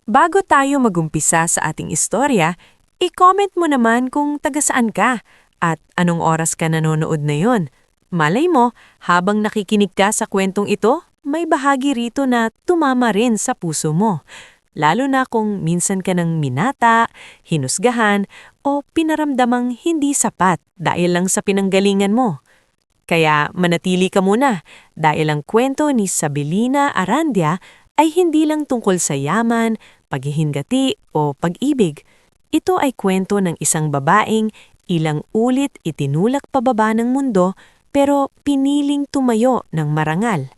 Bago tayo magumpisa sa ating istorya, i-comment mo naman kung taga saan ka at anong oras ka nanonood na yon. Malay mo, habang nakikinig ka sa kwentong ito, may bahagi rito na tumama rin sa puso mo. Lalo na kung minsan ka nang minata, hinusgahan, o pinaramdamang hindi sapat dahil lang sa pinanggalingan mo. Kaya manatili ka muna dahil ang kwento ni Sabelina Arandia ay hindi lang tungkol sa yaman, paghihingati o pag-ibig. Ito ay kwento ng isang babaeng ilang ulit itinulak pababa ng mundo pero piniling tumayo ng marangal.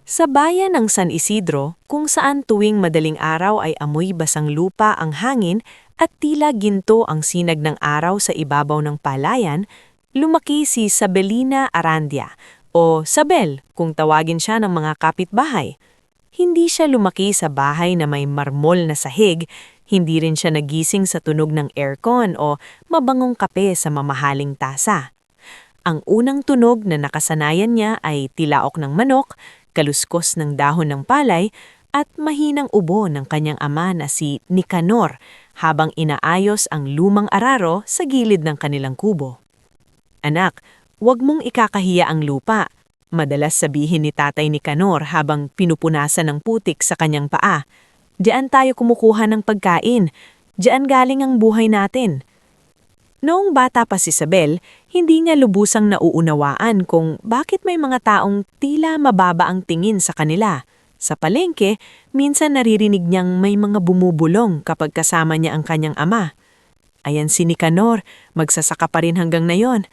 Sa bayan ng San Isidro, kung saan tuwing madaling araw ay amoy basang lupa ang hangin at tila ginto ang sinag ng araw sa ibabaw ng palayan, lumaki si Sabelina Arandia o Sabel kung tawagin siya ng mga kapitbahay. Hindi siya lumaki sa bahay na may marmol na sahig, hindi rin siya nagising sa tunog ng aircon o mabangong kape sa mamahaling tasa. Ang unang tunog na nakasanayan niya ay tilaok ng manok, kaluskos ng dahon ng palay, at mahinang ubo ng kanyang ama na si Nicanor habang inaayos ang lumang araro sa gilid ng kanilang kubo. "Anak, huwag mong ikakahiya ang lupa," madalas sabihin ni Tatay Nicanor habang pinupunasan ng putik sa kanyang paa. "Diyan tayo kumukuha ng pagkain. Diyan galing ang buhay natin." Noong bata pa si Sabel, hindi niya lubusang nauunawaan kung bakit may mga taong tila mababa ang tingin sa kanila. Sa palengke, minsan naririnig niyang may mga bumubulong kapag kasama niya ang kanyang ama. "Ayan si Nicanor, magsasaka pa rin hanggang ngayon.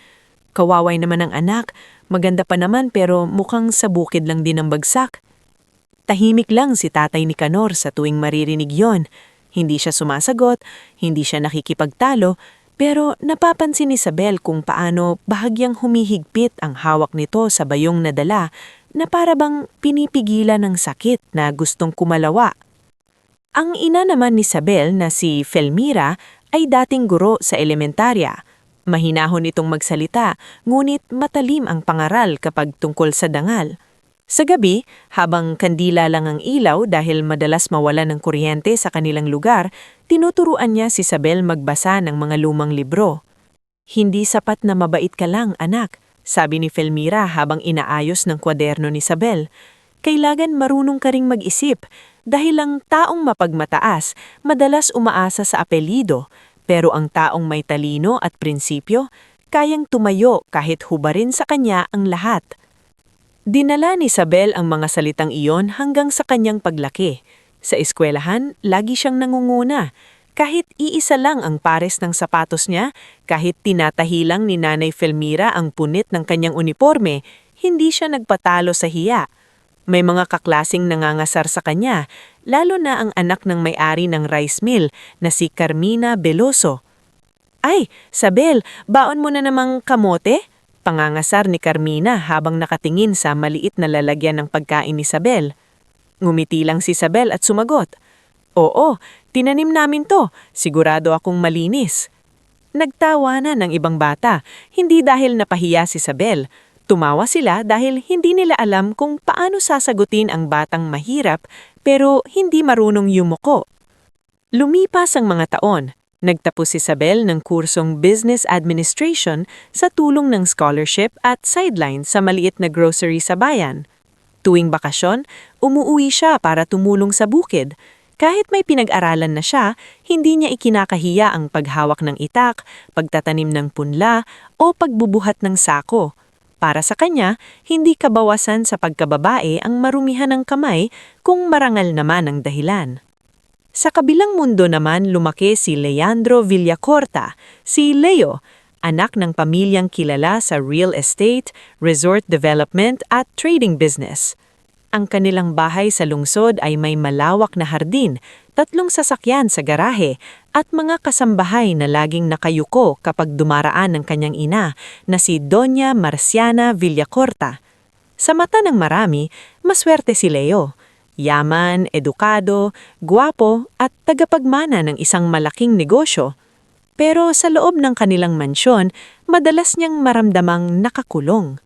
Kawaway naman ang anak, maganda pa naman pero mukhang sa bukid lang din ang bagsak." Tahimik lang si Tatay Nicanor sa tuwing maririnig yon. Hindi siya sumasagot, hindi siya nakikipagtalo, pero napapansin ni Sabel kung paano bahagyang humihigpit ang hawak nito sa bayong nadala na para bang pinipigilan ng sakit na gustong kumalawa. Ang ina naman ni Sabel na si Felmira ay dating guro sa elementarya. Mahinahon itong magsalita, ngunit matalim ang pangaral kapag tungkol sa dangal. Sa gabi, habang kandila lang ang ilaw dahil madalas mawala ng kuryente sa kanilang lugar, tinuturuan niya si Sabel magbasa ng mga lumang libro. "Hindi sapat na mabait ka lang, anak," sabi ni Felmira habang inaayos ng kwaderno ni Sabel. "Kailangan marunong ka ring mag-isip dahil ang taong mapagmataas madalas umaasa sa apelido, pero ang taong may talino at prinsipyo, kayang tumayo kahit hubarin sa kanya ang lahat." Dinala ni Sabel ang mga salitang iyon hanggang sa kanyang paglaki. Sa eskwelahan, lagi siyang nangunguna. Kahit iisa lang ang pares ng sapatos niya, kahit tinatahi lang ni Nanay Felmira ang punit ng kanyang uniforme, hindi siya nagpatalo sa hiya. May mga kaklasing nangangasar sa kanya, lalo na ang anak ng may-ari ng rice mill na si Carmina Veloso. "Ay, Sabel, baon mo na namang kamote?" Pangangasar ni Carmina habang nakatingin sa maliit na lalagyan ng pagkain ni Sabel. Ngumiti lang si Sabel at sumagot, "Oo, tinanim namin to. Sigurado akong malinis." Nagtawanan ng ibang bata, hindi dahil napahiya si Sabel. Tumawa sila dahil hindi nila alam kung paano sasagutin ang batang mahirap pero hindi marunong yumuko. Lumipas ang mga taon. Nagtapos si Sabel ng kursong Business Administration sa tulong ng scholarship at sideline sa maliit na grocery sa bayan. Tuwing bakasyon, umuwi siya para tumulong sa bukid. Kahit may pinag-aralan na siya, hindi niya ikinakahiya ang paghawak ng itak, pagtatanim ng punla, o pagbubuhat ng sako. Para sa kanya, hindi kabawasan sa pagkababae ang marumihan ng kamay kung marangal naman ang dahilan. Sa kabilang mundo naman lumaki si Leandro Villacorta, si Leo, anak ng pamilyang kilala sa real estate, resort development at trading business. Ang kanilang bahay sa lungsod ay may malawak na hardin, 3 sasakyan sa garahe, at mga kasambahay na laging nakayuko kapag dumaraan ng kanyang ina na si Doña Marciana Villacorta. Sa mata ng marami, maswerte si Leo. Yaman, edukado, gwapo at tagapagmana ng isang malaking negosyo. Pero sa loob ng kanilang mansyon, madalas niyang maramdamang nakakulong.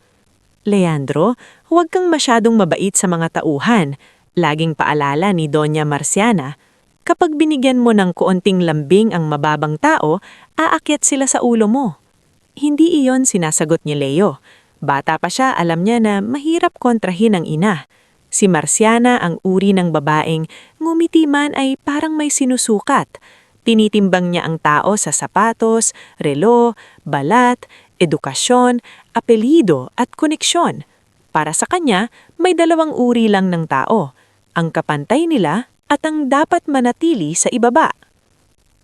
"Leandro, huwag kang masyadong mabait sa mga tauhan," laging paalala ni Doña Marciana. Kapag binigyan mo ng kuonting lambing ang mababang tao, aakyat sila sa ulo mo. Hindi iyon sinasagot ni Leo. Bata pa siya, alam niya na mahirap kontrahin ang ina. Si Marciana ang uri ng babaeng ngumiti man ay parang may sinusukat. Tinitimbang niya ang tao sa sapatos, relo, balat, edukasyon, apelido at koneksyon. Para sa kanya, may dalawang uri lang ng tao, ang kapantay nila at ang dapat manatili sa ibaba.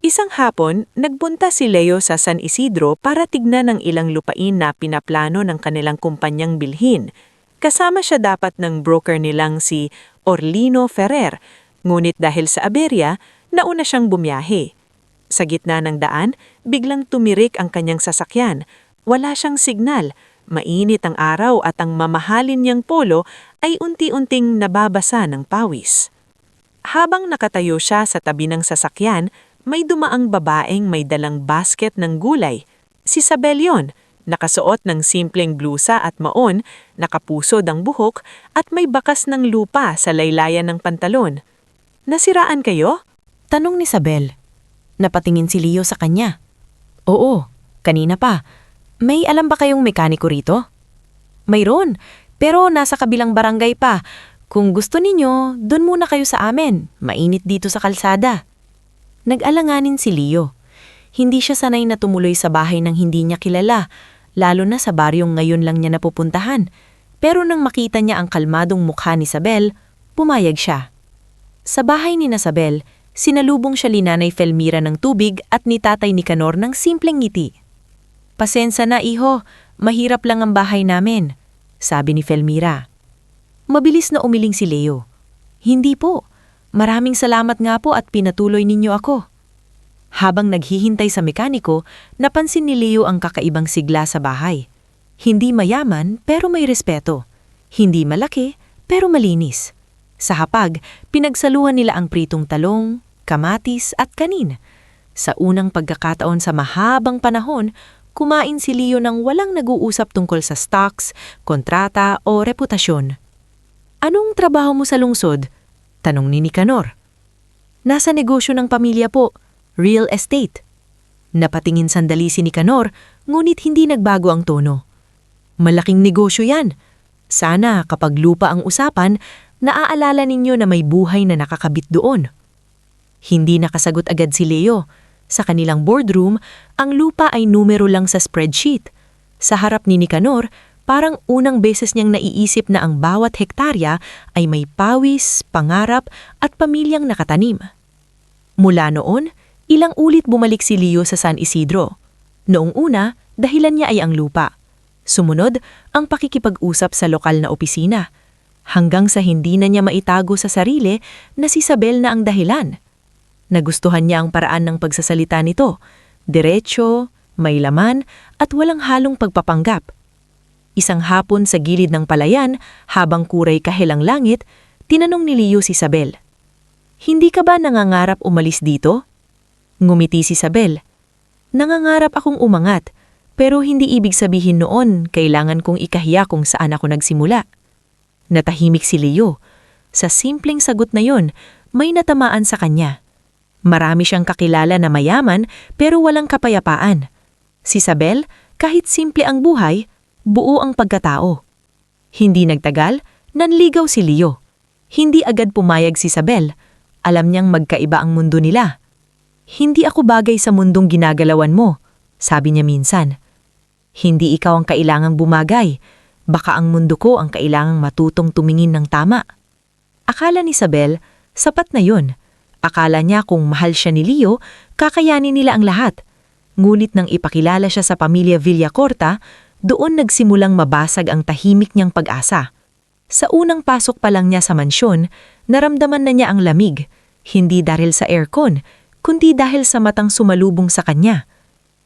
Isang hapon, nagbunta si Leo sa San Isidro para tignan ang ilang lupain na pinaplano ng kanilang kumpanyang bilhin. Kasama siya dapat ng broker nilang si Orlino Ferrer, ngunit dahil sa aberya, nauna siyang bumiyahe. Sa gitna ng daan, biglang tumirik ang kanyang sasakyan. Wala siyang signal, mainit ang araw at ang mamahalin niyang polo ay unti-unting nababasa ng pawis. Habang nakatayo siya sa tabi ng sasakyan, may dumaang babaeng may dalang basket ng gulay. Si Isabel yon, nakasuot ng simpleng blusa at maon, nakapusod ang buhok at may bakas ng lupa sa laylayan ng pantalon. "Nasiraan kayo?" Tanong ni Isabel. Napatingin si Leo sa kanya. "Oo, kanina pa. May alam ba kayong mekaniko rito?" "Mayroon, pero nasa kabilang barangay pa. Kung gusto ninyo, doon muna kayo sa amin. Mainit dito sa kalsada." Nag-alanganin si Leo. Hindi siya sanay na tumuloy sa bahay ng hindi niya kilala, lalo na sa baryong ngayon lang niya napupuntahan. Pero nang makita niya ang kalmadong mukha ni Isabel, pumayag siya. Sa bahay ni Isabel, sinalubong siya ni Nanay Felmira ng tubig at ni Tatay Nicanor ng simpleng ngiti. "Pasensya na, iho. Mahirap lang ang bahay namin," sabi ni Felmira. Mabilis na umiling si Leo. "Hindi po. Maraming salamat nga po at pinatuloy ninyo ako." Habang naghihintay sa mekaniko, napansin ni Leo ang kakaibang sigla sa bahay. Hindi mayaman pero may respeto. Hindi malaki pero malinis. Sa hapag, pinagsaluhan nila ang pritong talong, kamatis at kanin. Sa unang pagkakataon sa mahabang panahon, kumain si Leo nang walang nag-uusap tungkol sa stocks, kontrata o reputasyon. "Anong trabaho mo sa lungsod?" tanong ni Nicanor. "Nasa negosyo ng pamilya po, real estate." Napatingin sandali si Nicanor, ngunit hindi nagbago ang tono. "Malaking negosyo yan. Sana kapag lupa ang usapan, naaalala ninyo na may buhay na nakakabit doon." Hindi nakasagot agad si Leo. Sa kanilang boardroom, ang lupa ay numero lang sa spreadsheet. Sa harap ni Nicanor, parang unang beses niyang naiisip na ang bawat hektarya ay may pawis, pangarap at pamilyang nakatanim. Mula noon, ilang ulit bumalik si Leo sa San Isidro. Noong una, dahilan niya ay ang lupa. Sumunod, ang pakikipag-usap sa lokal na opisina. Hanggang sa hindi na niya maitago sa sarili na si Isabel na ang dahilan. Nagustuhan niya ang paraan ng pagsasalita nito. Diretso, may laman at walang halong pagpapanggap. Isang hapon sa gilid ng palayan, habang kuray kahilang langit, tinanong ni Leo si Isabel. "Hindi ka ba nangangarap umalis dito?" Ngumiti si Isabel. "Nangangarap akong umangat, pero hindi ibig sabihin noon kailangan kong ikahiya kung saan ako nagsimula." Natahimik si Leo. Sa simpleng sagot na yon, may natamaan sa kanya. Marami siyang kakilala na mayaman pero walang kapayapaan. Si Isabel, kahit simple ang buhay, buo ang pagkatao. Hindi nagtagal, nanligaw si Leo. Hindi agad pumayag si Isabel. Alam niyang magkaiba ang mundo nila. "Hindi ako bagay sa mundong ginagalawan mo," sabi niya minsan. "Hindi ikaw ang kailangang bumagay. Baka ang mundo ko ang kailangang matutong tumingin ng tama." Akala ni Isabel, sapat na yun. Akala niya kung mahal siya ni Leo, kakayanin nila ang lahat. Ngunit nang ipakilala siya sa pamilya Villacorta, doon nagsimulang mabasag ang tahimik niyang pag-asa. Sa unang pasok pa lang niya sa mansyon, naramdaman na niya ang lamig, hindi dahil sa aircon, kundi dahil sa matang sumalubong sa kanya.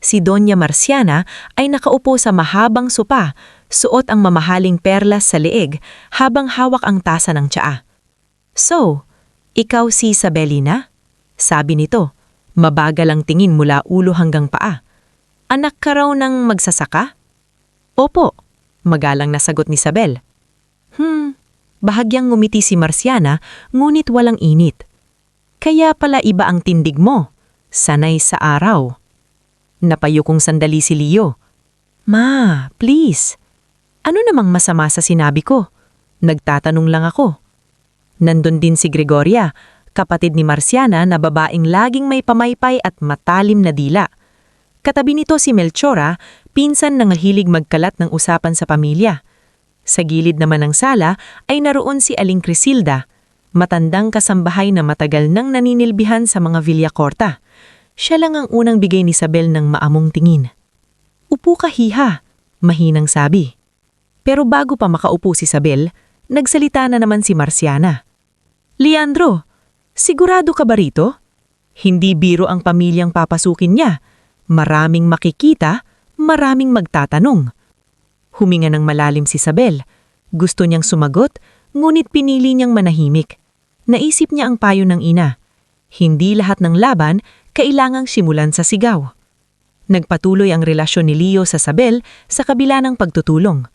Si Doña Marciana ay nakaupo sa mahabang sopa, suot ang mamahaling perlas sa leeg habang hawak ang tasa ng tsaa. "So, ikaw si Isabelina?" sabi nito. Mabagal ang tingin mula ulo hanggang paa. "Anak ka raw ng magsasaka?" "Opo," magalang na sagot ni Isabel. Bahagyang ngumiti si Marciana, ngunit walang init. Kaya pala iba ang tindig mo. Sanay sa araw. Napayukong sandali si Leo. Ma, please. Ano namang masama sa sinabi ko? Nagtatanong lang ako. Nandun din si Gregoria, kapatid ni Marciana na babaeng laging may pamaypay at matalim na dila. Katabi nito si Melchora, pinsan na mahilig magkalat ng usapan sa pamilya. Sa gilid naman ng sala ay naroon si Aling Crisilda, matandang kasambahay na matagal nang naninilbihan sa mga Villacorta. Siya lang ang unang bigay ni Isabel ng maamong tingin. Upo ka, hiha, mahinang sabi. Pero bago pa makaupo si Isabel, nagsalita na naman si Marciana. Leandro, sigurado ka ba rito? Hindi biro ang pamilyang papasukin niya. Maraming makikita, maraming magtatanong. Huminga ng malalim si Isabel. Gusto niyang sumagot, ngunit pinili niyang manahimik. Naisip niya ang payo ng ina. Hindi lahat ng laban kailangang simulan sa sigaw. Nagpatuloy ang relasyon ni Leo sa Isabel sa kabila ng pagtutulong.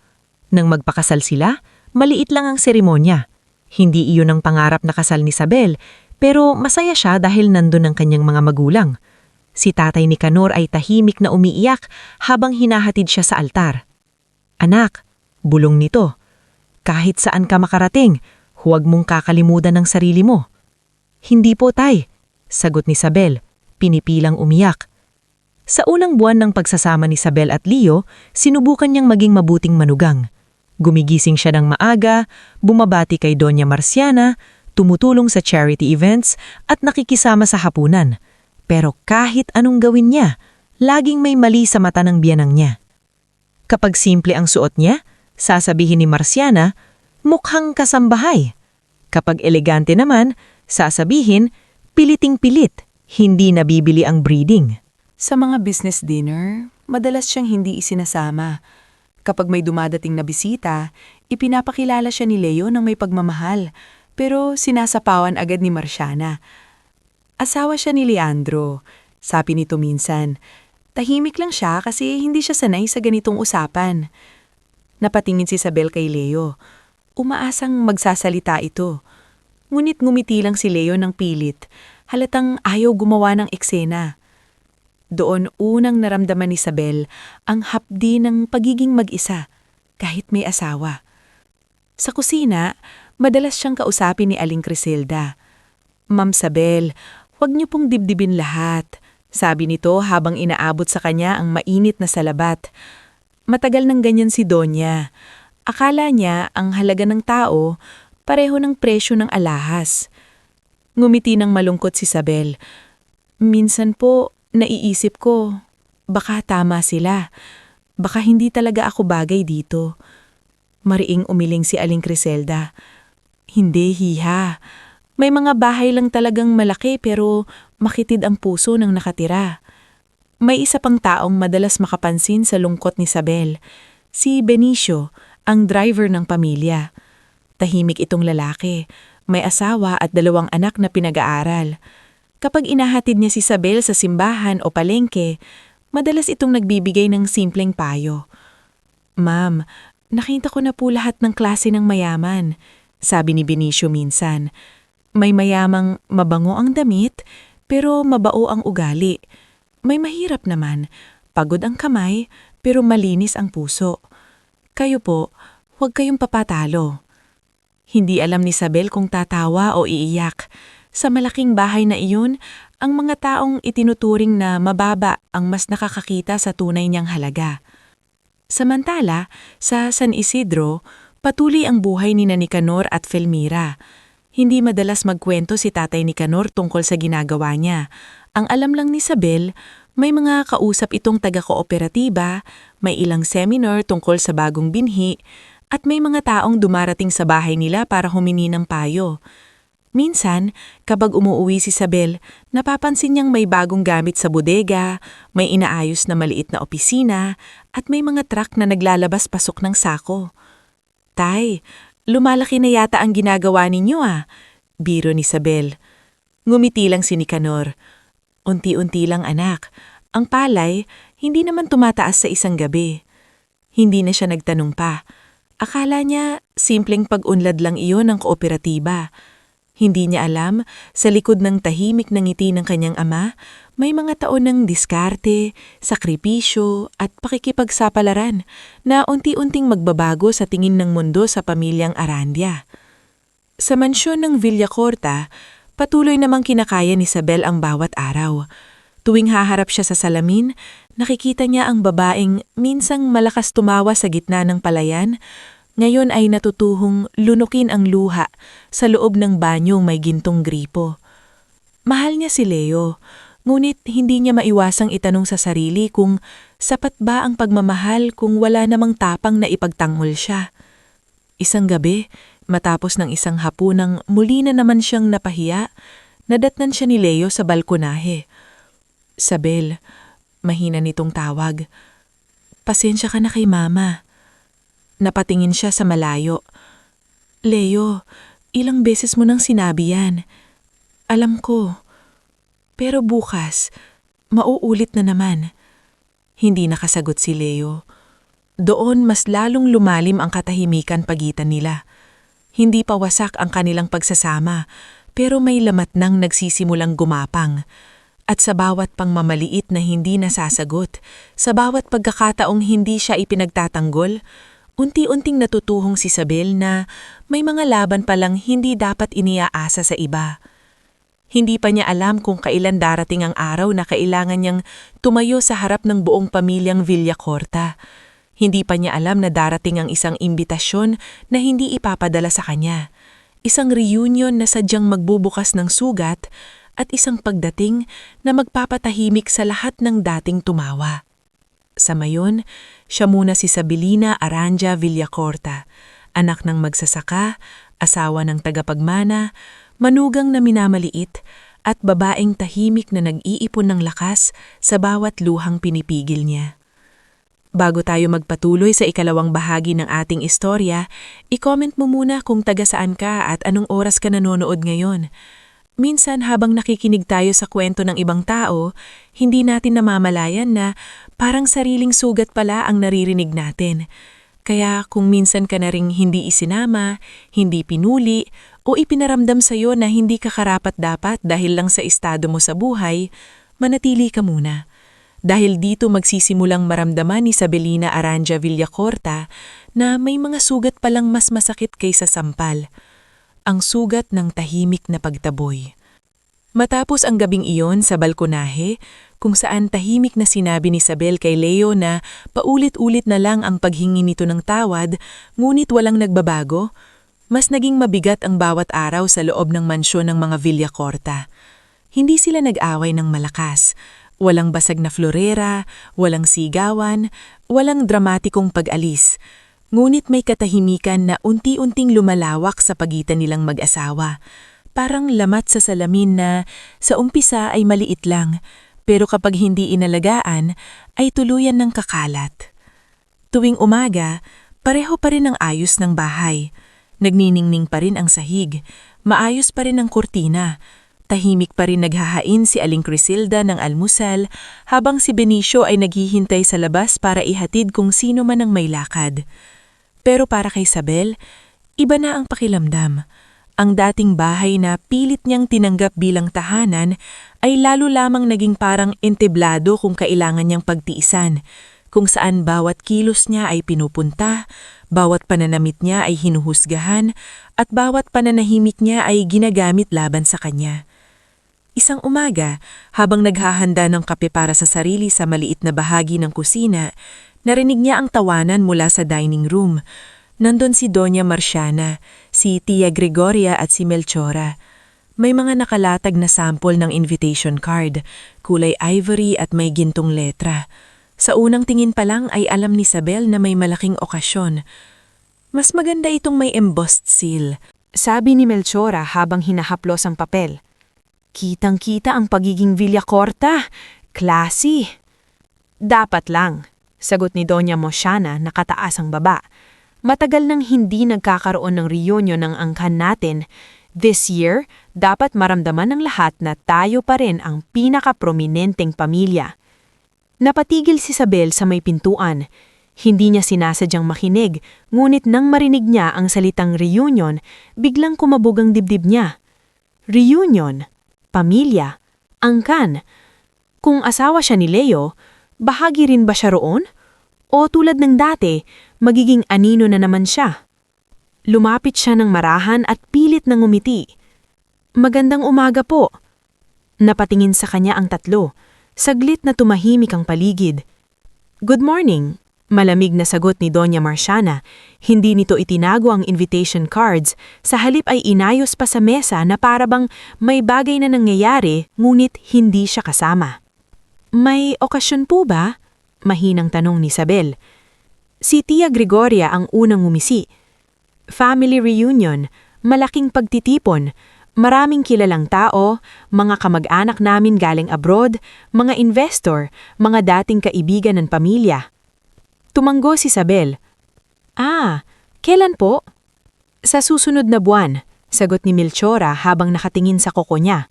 Nang magpakasal sila, maliit lang ang seremonya. Hindi iyon ang pangarap na kasal ni Isabel, pero masaya siya dahil nandun ang kanyang mga magulang. Si tatay ni Canor ay tahimik na umiiyak habang hinahatid siya sa altar. Anak, bulong nito. Kahit saan ka makarating, huwag mong kakalimutan ng sarili mo. Hindi po, tay, sagot ni Isabel, pinipilang umiyak. Sa unang buwan ng pagsasama ni Isabel at Leo, sinubukan niyang maging mabuting manugang. Gumigising siya ng maaga, bumabati kay Doña Marciana, tumutulong sa charity events at nakikisama sa hapunan. Pero kahit anong gawin niya, laging may mali sa mata ng biyanang niya. Kapag simple ang suot niya, sasabihin ni Marciana, mukhang kasambahay. Kapag elegante naman, sasabihin, piliting-pilit, hindi nabibili ang breeding. Sa mga business dinner, madalas siyang hindi isinasama. Kapag may dumadating na bisita, ipinapakilala siya ni Leo ng may pagmamahal, pero sinasapawan agad ni Marciana. Asawa siya ni Leandro, sabi nito minsan. Tahimik lang siya kasi hindi siya sanay sa ganitong usapan. Napatingin si Isabel kay Leo. Umaasang magsasalita ito. Ngunit ngumiti lang si Leo ng pilit, halatang ayaw gumawa ng eksena. Doon unang naramdaman ni Isabel ang hapdi ng pagiging mag-isa, kahit may asawa. Sa kusina, madalas siyang kausapin ni Aling Crisilda. Ma'am Isabel, huwag niyo pong dibdibin lahat, sabi nito habang inaabot sa kanya ang mainit na salabat. Matagal nang ganyan si Donya. Akala niya ang halaga ng tao, pareho ng presyo ng alahas. Ngumiti ng malungkot si Isabel. Minsan po, naiisip ko, baka tama sila. Baka hindi talaga ako bagay dito. Mariing umiling si Aling Criselda. Hindi, hiha. May mga bahay lang talagang malaki pero makitid ang puso ng nakatira. May isa pang taong madalas makapansin sa lungkot ni Isabel. Si Benicio, ang driver ng pamilya. Tahimik itong lalaki. May asawa at 2 anak na pinag-aaral. Kapag inahatid niya si Isabel sa simbahan o palengke, madalas itong nagbibigay ng simpleng payo. Ma'am, nakita ko na po lahat ng klase ng mayaman, sabi ni Benicio minsan. May mayamang mabango ang damit, pero mabao ang ugali. May mahirap naman, pagod ang kamay, pero malinis ang puso. Kayo po, huwag kayong papatalo. Hindi alam ni Isabel kung tatawa o iiyak. Sa malaking bahay na iyon, ang mga taong itinuturing na mababa ang mas nakakakita sa tunay niyang halaga. Samantala, sa San Isidro, patuloy ang buhay ni Nicanor at Felmira. Hindi madalas magkwento si tatay ni Canor tungkol sa ginagawa niya. Ang alam lang ni Isabel, may mga kausap itong taga-kooperatiba, may ilang seminar tungkol sa bagong binhi, at may mga taong dumarating sa bahay nila para humingi ng payo. Minsan, kapag umuuwi si Isabel, napapansin niyang may bagong gamit sa bodega, may inaayos na maliit na opisina, at may mga truck na naglalabas-pasok ng sako. Tay, lumalaki na yata ang ginagawa ninyo biro ni Isabel. Ngumiti lang si Nicanor. Unti-unti lang anak. Ang palay, hindi naman tumataas sa isang gabi. Hindi na siya nagtanong pa. Akala niya, simpleng pag-unlad lang iyon ng kooperatiba. Hindi niya alam, sa likod ng tahimik na ngiti ng kanyang ama, may mga taon ng diskarte, sakripisyo at pakikipagsapalaran na unti-unting magbabago sa tingin ng mundo sa pamilyang Arandia. Sa mansyon ng Villacorta, patuloy namang kinakaya ni Isabel ang bawat araw. Tuwing haharap siya sa salamin, nakikita niya ang babaeng minsang malakas tumawa sa gitna ng palayan, ngayon ay natutuhong lunukin ang luha sa loob ng banyong may gintong gripo. Mahal niya si Leo, ngunit hindi niya maiwasang itanong sa sarili kung sapat ba ang pagmamahal kung wala namang tapang na ipagtanggol siya. Isang gabi, matapos ng isang hapunang muli na naman siyang napahiya, nadatnan siya ni Leo sa balkonahe. Isabel, mahina nitong tawag. Pasensya ka na kay Mama. Napatingin siya sa malayo. Leo, ilang beses mo nang sinabi yan. Alam ko. Pero bukas, mauulit na naman. Hindi nakasagot si Leo. Doon mas lalong lumalim ang katahimikan pagitan nila. Hindi pa wasak ang kanilang pagsasama, pero may lamat nang nagsisimulang gumapang. At sa bawat pangmamaliit na hindi nasasagot, sa bawat pagkakataong hindi siya ipinagtatanggol, unti-unting natutuhong si Isabel na may mga laban palang hindi dapat iniaasa sa iba. Hindi pa niya alam kung kailan darating ang araw na kailangan niyang tumayo sa harap ng buong pamilyang Villacorta. Hindi pa niya alam na darating ang isang imbitasyon na hindi ipapadala sa kanya. Isang reunion na sadyang magbubukas ng sugat at isang pagdating na magpapatahimik sa lahat ng dating tumawa. Sa mayon, siya muna si Isabelina Aranja Villacorta, anak ng magsasaka, asawa ng tagapagmana, manugang na minamaliit, at babaeng tahimik na nag-iipon ng lakas sa bawat luhang pinipigil niya. Bago tayo magpatuloy sa ikalawang bahagi ng ating istorya, i-comment mo muna kung taga saan ka at anong oras ka nanonood ngayon. Minsan habang nakikinig tayo sa kwento ng ibang tao, hindi natin namamalayan na parang sariling sugat pala ang naririnig natin. Kaya kung minsan ka na ring hindi isinama, hindi pinuli, o ipinaramdam sa'yo na hindi ka karapat-dapat dahil lang sa estado mo sa buhay, manatili ka muna. Dahil dito magsisimulang maramdaman ni Isabelina Aranja Villacorta na may mga sugat palang mas masakit kaysa sampal. Ang sugat ng tahimik na pagtaboy. Matapos ang gabing iyon sa balkonahe, kung saan tahimik na sinabi ni Isabel kay Leo na paulit-ulit na lang ang paghingi nito ng tawad, ngunit walang nagbabago, mas naging mabigat ang bawat araw sa loob ng mansyon ng mga Villacorta. Hindi sila nag-away ng malakas. Walang basag na florera, walang sigawan, walang dramatikong pag-alis. Ngunit may katahimikan na unti-unting lumalawak sa pagitan nilang mag-asawa. Parang lamat sa salamin na sa umpisa ay maliit lang, pero kapag hindi inalagaan ay tuluyan ng kakalat. Tuwing umaga, pareho pa rin ang ayos ng bahay. Nagniningning pa rin ang sahig, maayos pa rin ang kurtina. Tahimik pa rin naghahain si Aling Crisilda ng almusal habang si Benicio ay naghihintay sa labas para ihatid kung sino man ang may lakad. Pero para kay Isabel, iba na ang pakilamdam. Ang dating bahay na pilit niyang tinanggap bilang tahanan ay lalo lamang naging parang entablado kung kailangan niyang pagtiisan, kung saan bawat kilos niya ay pinupunta, bawat pananamit niya ay hinuhusgahan, at bawat pananahimik niya ay ginagamit laban sa kanya. Isang umaga, habang naghahanda ng kape para sa sarili sa maliit na bahagi ng kusina, narinig niya ang tawanan mula sa dining room. Nandun si Doña Marciana, si Tia Gregoria at si Melchora. May mga nakalatag na sample ng invitation card, kulay ivory at may gintong letra. Sa unang tingin pa lang ay alam ni Isabel na may malaking okasyon. Mas maganda itong may embossed seal, sabi ni Melchora habang hinahaplos ang papel. Kitang-kita ang pagiging Villacorta. Classy. Dapat lang, sagot ni Doña Marciana na kataas ang baba. Matagal nang hindi nagkakaroon ng reunion ng angkan natin. This year, dapat maramdaman ng lahat na tayo pa rin ang pinaka-prominenteng pamilya. Napatigil si Isabel sa may pintuan. Hindi niya sinasadyang makinig, ngunit nang marinig niya ang salitang reunion, biglang kumabog ang dibdib niya. reunion, pamilya, angkan. Kung asawa siya ni Leo, bahagi rin ba siya roon? O tulad ng dati, magiging anino na naman siya? Lumapit siya ng marahan at pilit na ngumiti. Magandang umaga po. Napatingin sa kanya ang tatlo. Saglit na tumahimik ang paligid. Good morning. Malamig na sagot ni Doña Marciana. Hindi nito itinago ang invitation cards, sa halip ay inayos pa sa mesa na parabang may bagay na nangyayari ngunit hindi siya kasama. May okasyon po ba? Mahinang tanong ni Isabel. Si Tia Gregoria ang unang ngumisi. Family reunion, malaking pagtitipon, maraming kilalang tao, mga kamag-anak namin galing abroad, mga investor, mga dating kaibigan ng pamilya. Tumanggo si Isabel. Kailan po? Sa susunod na buwan, sagot ni Melchora habang nakatingin sa koko niya.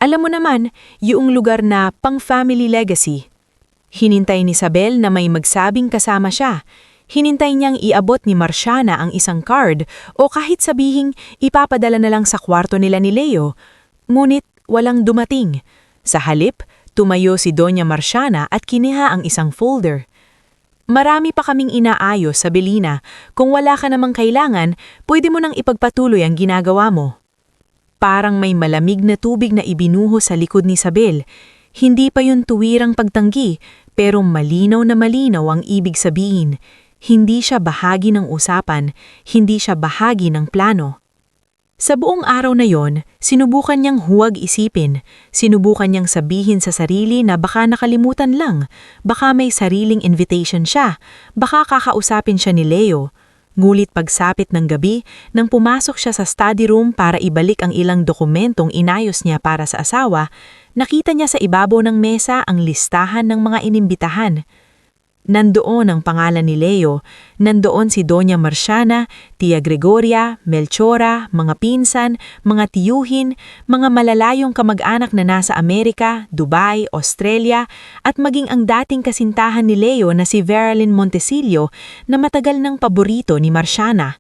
Alam mo naman, yung lugar na pang-family legacy. Hinintay ni Isabel na may magsabing kasama siya. Hinintay niyang iabot ni Marciana ang isang card o kahit sabihing ipapadala na lang sa kwarto nila ni Leo. Ngunit walang dumating. Sa halip, tumayo si Doña Marciana at kiniha ang isang folder. Marami pa kaming inaayos sa Belina. Kung wala ka namang kailangan, pwede mo nang ipagpatuloy ang ginagawa mo. Parang may malamig na tubig na ibinuho sa likod ni Isabel. Hindi pa yun tuwirang pagtanggi, pero malinaw na malinaw ang ibig sabihin. Hindi siya bahagi ng usapan, hindi siya bahagi ng plano. Sa buong araw na yon, sinubukan niyang huwag isipin. Sinubukan niyang sabihin sa sarili na baka nakalimutan lang, baka may sariling invitation siya, baka kakausapin siya ni Leo. Ngulit pagsapit ng gabi, nang pumasok siya sa study room para ibalik ang ilang dokumentong inayos niya para sa asawa, nakita niya sa ibabaw ng mesa ang listahan ng mga inimbitahan. Nandoon ang pangalan ni Leo, nandoon si Doña Marciana, Tia Gregoria, Melchora, mga pinsan, mga tiyuhin, mga malalayong kamag-anak na nasa Amerika, Dubai, Australia, at maging ang dating kasintahan ni Leo na si Veralyn Montesillo na matagal ng paborito ni Marciana.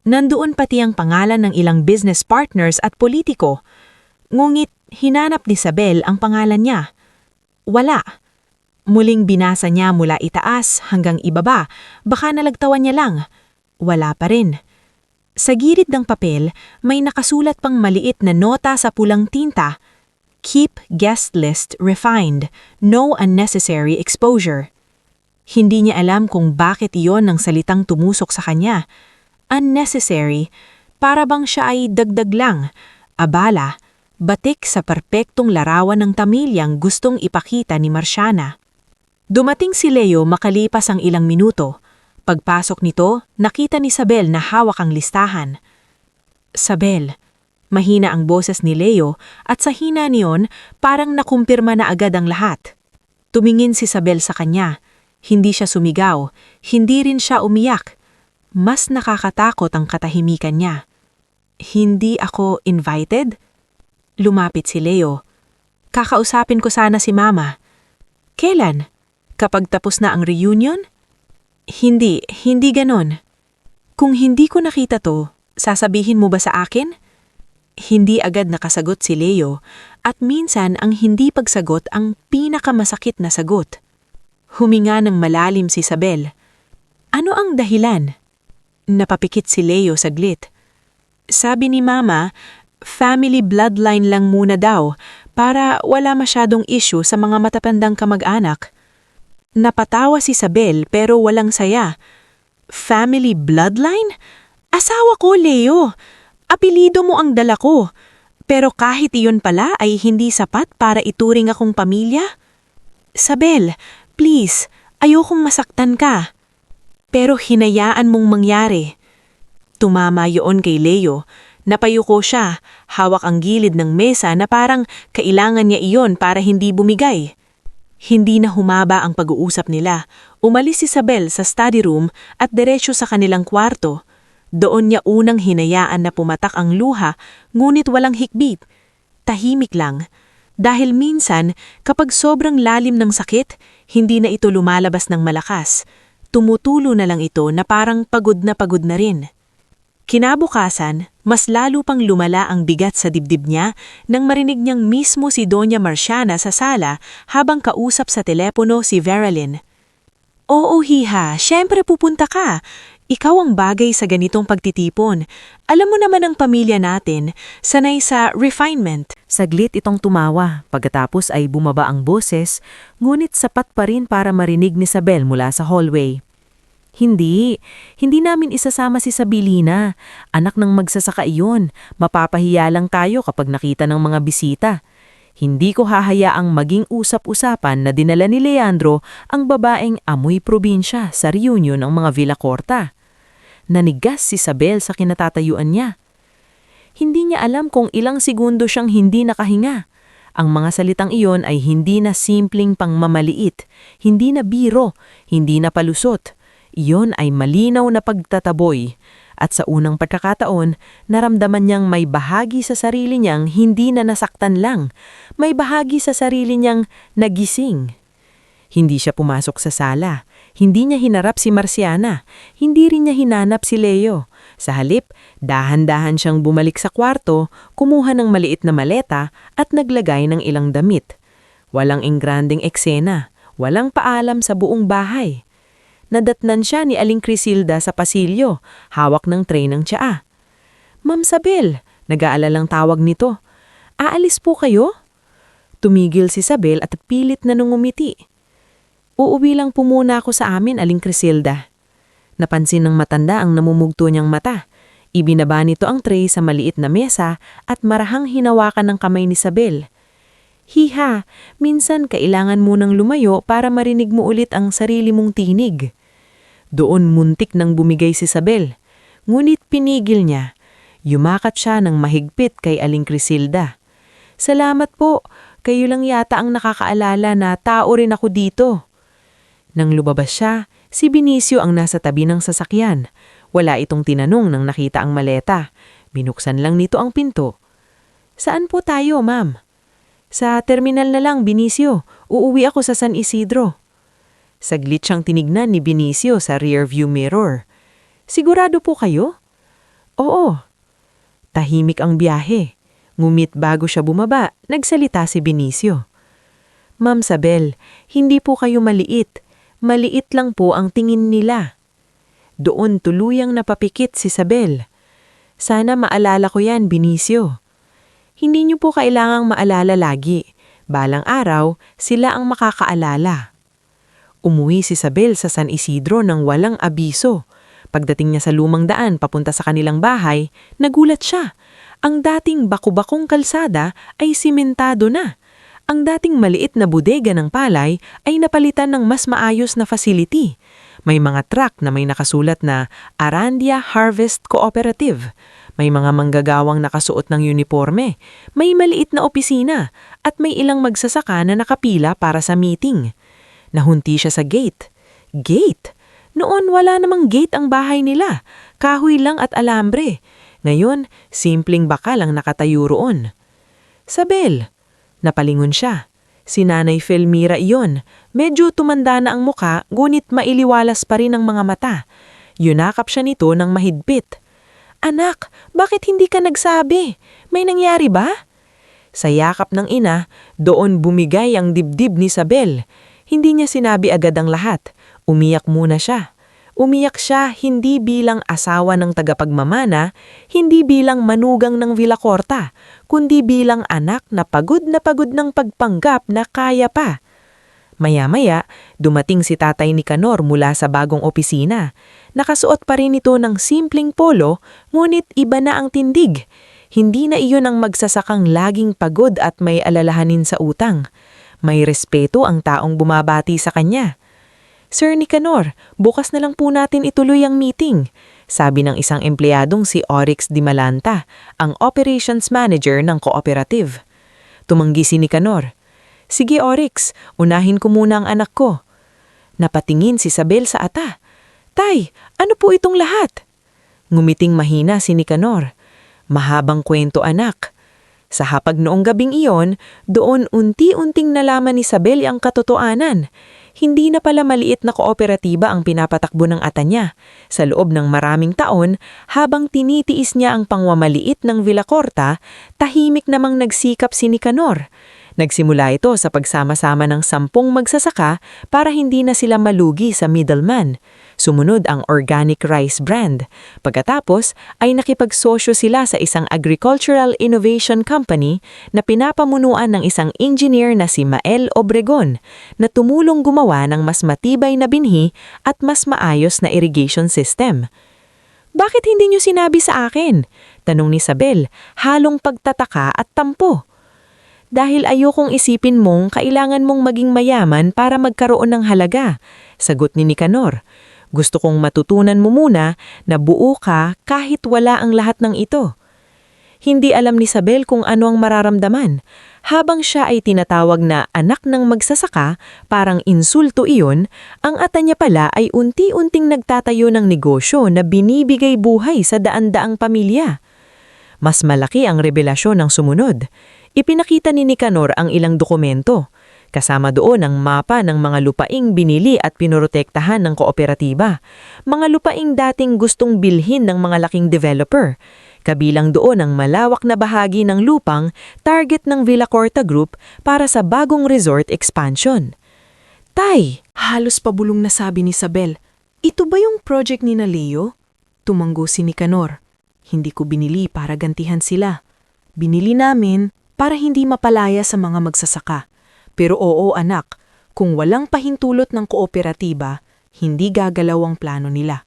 Nandoon pati ang pangalan ng ilang business partners at politiko. Ngunit hinanap ni Isabel ang pangalan niya. Wala. Muling binasa niya mula itaas hanggang ibaba, baka nalagtawan niya lang. Wala pa rin. Sa gilid ng papel, may nakasulat pang maliit na nota sa pulang tinta. Keep guest list refined. No unnecessary exposure. Hindi niya alam kung bakit iyon ang salitang tumusok sa kanya. Unnecessary, para bang siya ay dagdag lang, abala, batik sa perpektong larawan ng pamilyang gustong ipakita ni Marciana. Dumating si Leo makalipas ang ilang minuto. Pagpasok nito, nakita ni Isabel na hawak ang listahan. Isabel, mahina ang boses ni Leo at sa hina niyon parang nakumpirma na agad ang lahat. Tumingin si Isabel sa kanya. Hindi siya sumigaw, hindi rin siya umiyak. Mas nakakatakot ang katahimikan niya. Hindi ako invited? Lumapit si Leo. Kakausapin ko sana si Mama. Kailan? Kapag tapos na ang reunion? Hindi ganon. Kung hindi ko nakita to, sasabihin mo ba sa akin? Hindi agad nakasagot si Leo at minsan ang hindi pagsagot ang pinakamasakit na sagot. Huminga ng malalim si Isabel. Ano ang dahilan? Napapikit si Leo saglit. Sabi ni Mama, family bloodline lang muna daw para wala masyadong issue sa mga matatandang kamag-anak. Napatawa si Isabel pero walang saya. Family bloodline? Asawa ko, Leo. Apelido mo ang dala ko. Pero kahit iyon pala ay hindi sapat para ituring akong pamilya? Isabel, please, ayokong masaktan ka. Pero hinayaan mong mangyari. Tumama yun kay Leo. Napayuko siya, hawak ang gilid ng mesa na parang kailangan niya iyon para hindi bumigay. Hindi na humaba ang pag-uusap nila. Umalis si Isabel sa study room at diretso sa kanilang kwarto. Doon niya unang hinayaan na pumatak ang luha, ngunit walang hikbit. Tahimik lang. Dahil minsan, kapag sobrang lalim ng sakit, hindi na ito lumalabas ng malakas. Tumutulo na lang ito na parang pagod na rin. Kinabukasan, Mas lalo pang lumala ang bigat sa dibdib niya nang marinig niyang mismo si Doña Marciana sa sala habang kausap sa telepono si Veralyn. Oo, Hiha, syempre pupunta ka. Ikaw ang bagay sa ganitong pagtitipon. Alam mo naman ang pamilya natin, sanay sa refinement. Saglit itong tumawa, pagkatapos ay bumaba ang boses, ngunit sapat pa rin para marinig ni Isabel mula sa hallway. Hindi namin isasama si Sabilina. Anak ng magsasaka iyon. Mapapahiya lang tayo kapag nakita ng mga bisita. Hindi ko hahayaang maging usap-usapan na dinala ni Leandro ang babaeng amoy probinsya sa reunion ng mga Villacorta. Nanigas si Isabel sa kinatatayuan niya. Hindi niya alam kung ilang segundo siyang hindi nakahinga. Ang mga salitang iyon ay hindi na simpleng pangmamaliit, hindi na biro, hindi na palusot. Iyon ay malinaw na pagtataboy. At sa unang pagkakataon, naramdaman niyang may bahagi sa sarili niyang hindi na nasaktan lang. May bahagi sa sarili niyang nagising. Hindi siya pumasok sa sala. Hindi niya hinarap si Marciana. Hindi rin niya hinanap si Leo. Sa halip, dahan-dahan siyang bumalik sa kwarto, kumuha ng maliit na maleta at naglagay ng ilang damit. Walang engranding eksena. Walang paalam sa buong bahay. Nadatnan siya ni Aling Crisilda sa pasilyo, hawak ng tray ng tsaa. Ma'am Sabel, nag-aalalang tawag nito. Aalis po kayo? Tumigil si Sabel at pilit na nungumiti. Uuwi lang po muna ako sa amin, Aling Crisilda. Napansin ng matanda ang namumugto niyang mata. Ibinaba nito ang tray sa maliit na mesa at marahang hinawakan ng kamay ni Sabel. Hiha, minsan kailangan mo nang lumayo para marinig mo ulit ang sarili mong tinig. Doon muntik nang bumigay si Isabel. Ngunit pinigil niya. Yumakat siya ng mahigpit kay Aling Crisilda. Salamat po, kayo lang yata ang nakakaalala na tao rin ako dito. Nang lumabas siya, si Benicio ang nasa tabi ng sasakyan. Wala itong tinanong nang nakita ang maleta. Binuksan lang nito ang pinto. Saan po tayo, ma'am? Sa terminal na lang, Benicio. Uuwi ako sa San Isidro. Saglit siyang tinignan ni Benicio sa rearview mirror. Sigurado po kayo? Oo. Tahimik ang biyahe. Ngumit bago siya bumaba, nagsalita si Benicio. Ma'am Sabel, hindi po kayo maliit. Maliit lang po ang tingin nila. Doon tuluyang napapikit si Sabel. Sana maalala ko yan, Benicio. Hindi niyo po kailangang maalala lagi. Balang araw, sila ang makakaalala. Umuwi si Isabel sa San Isidro nang walang abiso. Pagdating niya sa lumang daan papunta sa kanilang bahay, nagulat siya. Ang dating baku-bakong kalsada ay simentado na. Ang dating maliit na bodega ng palay ay napalitan ng mas maayos na facility. May mga truck na may nakasulat na Arandia Harvest Cooperative. May mga manggagawang nakasuot ng uniforme, may maliit na opisina, at may ilang magsasaka na nakapila para sa meeting. Nahunti siya sa gate. Gate? Noon wala namang gate ang bahay nila, kahoy lang at alambre. Ngayon, simpleng bakal ang nakatayo roon. Sabel, napalingon siya. Si Nanay Felmira iyon. Medyo tumanda na ang muka, ngunit mailiwalas pa rin ang mga mata. Yunakap siya nito ng mahigpit. Anak, bakit hindi ka nagsabi? May nangyari ba? Sa yakap ng ina, doon bumigay ang dibdib ni Isabel. Hindi niya sinabi agad ang lahat. Umiyak muna siya. Umiyak siya hindi bilang asawa ng tagapagmamana, hindi bilang manugang ng Villacorta, kundi bilang anak na pagod ng pagpanggap na kaya pa. Maya-maya, dumating si Tatay Nicanor mula sa bagong opisina. Nakasuot pa rin ito ng simpleng polo, ngunit iba na ang tindig. Hindi na iyon ang magsasakang laging pagod at may alalahanin sa utang. May respeto ang taong bumabati sa kanya. Sir Nicanor, bukas na lang po natin ituloy ang meeting, sabi ng isang empleyadong si Oryx Di Malanta, ang operations manager ng cooperative. Tumanggi si Nicanor. Sige Oryx, unahin ko muna ang anak ko. Napatingin si Isabel sa ata. Tay, ano po itong lahat? Ngumiting mahina si Nicanor. Mahabang kwento anak. Sa hapag noong gabing iyon, doon unti-unting nalaman ni Isabel ang katotohanan. hindi na pala maliit na kooperatiba ang pinapatakbo ng ata niya. Sa loob ng maraming taon, habang tinitiis niya ang pangwamaliit ng Villacorta, tahimik namang nagsikap si Nicanor. Nagsimula ito sa pagsama-sama ng 10 magsasaka para hindi na sila malugi sa middleman. Sumunod ang organic rice brand. Pagkatapos ay nakipagsosyo sila sa isang agricultural innovation company na pinapamunuan ng isang engineer na si Mael Obregon na tumulong gumawa ng mas matibay na binhi at mas maayos na irrigation system. "Bakit hindi niyo sinabi sa akin?" tanong ni Isabel, halong pagtataka at tampo. "Dahil ayokong isipin mong kailangan mong maging mayaman para magkaroon ng halaga," sagot ni Nicanor. "Gusto kong matutunan mo muna na buo ka kahit wala ang lahat ng ito." Hindi alam ni Isabel kung ano ang mararamdaman. Habang siya ay tinatawag na anak ng magsasaka, parang insulto iyon, ang ata niya pala ay unti-unting nagtatayo ng negosyo na binibigay buhay sa daan-daang pamilya. Mas malaki ang revelasyon ng sumunod. Ipinakita ni Nicanor ang ilang dokumento. Kasama doon ang mapa ng mga lupaing binili at pinorotektahan ng kooperatiba. Mga lupaing dating gustong bilhin ng mga laking developer. Kabilang doon ang malawak na bahagi ng lupang target ng Villacorta Group para sa bagong resort expansion. "Tay!" halos pabulong na sabi ni Isabel. "Ito ba yung project ni na Leo?" Tumanggo si Nicanor. "Hindi ko binili para gantihan sila. Binili namin para hindi mapalaya sa mga magsasaka. Pero oo anak, kung walang pahintulot ng kooperatiba, hindi gagalaw ang plano nila."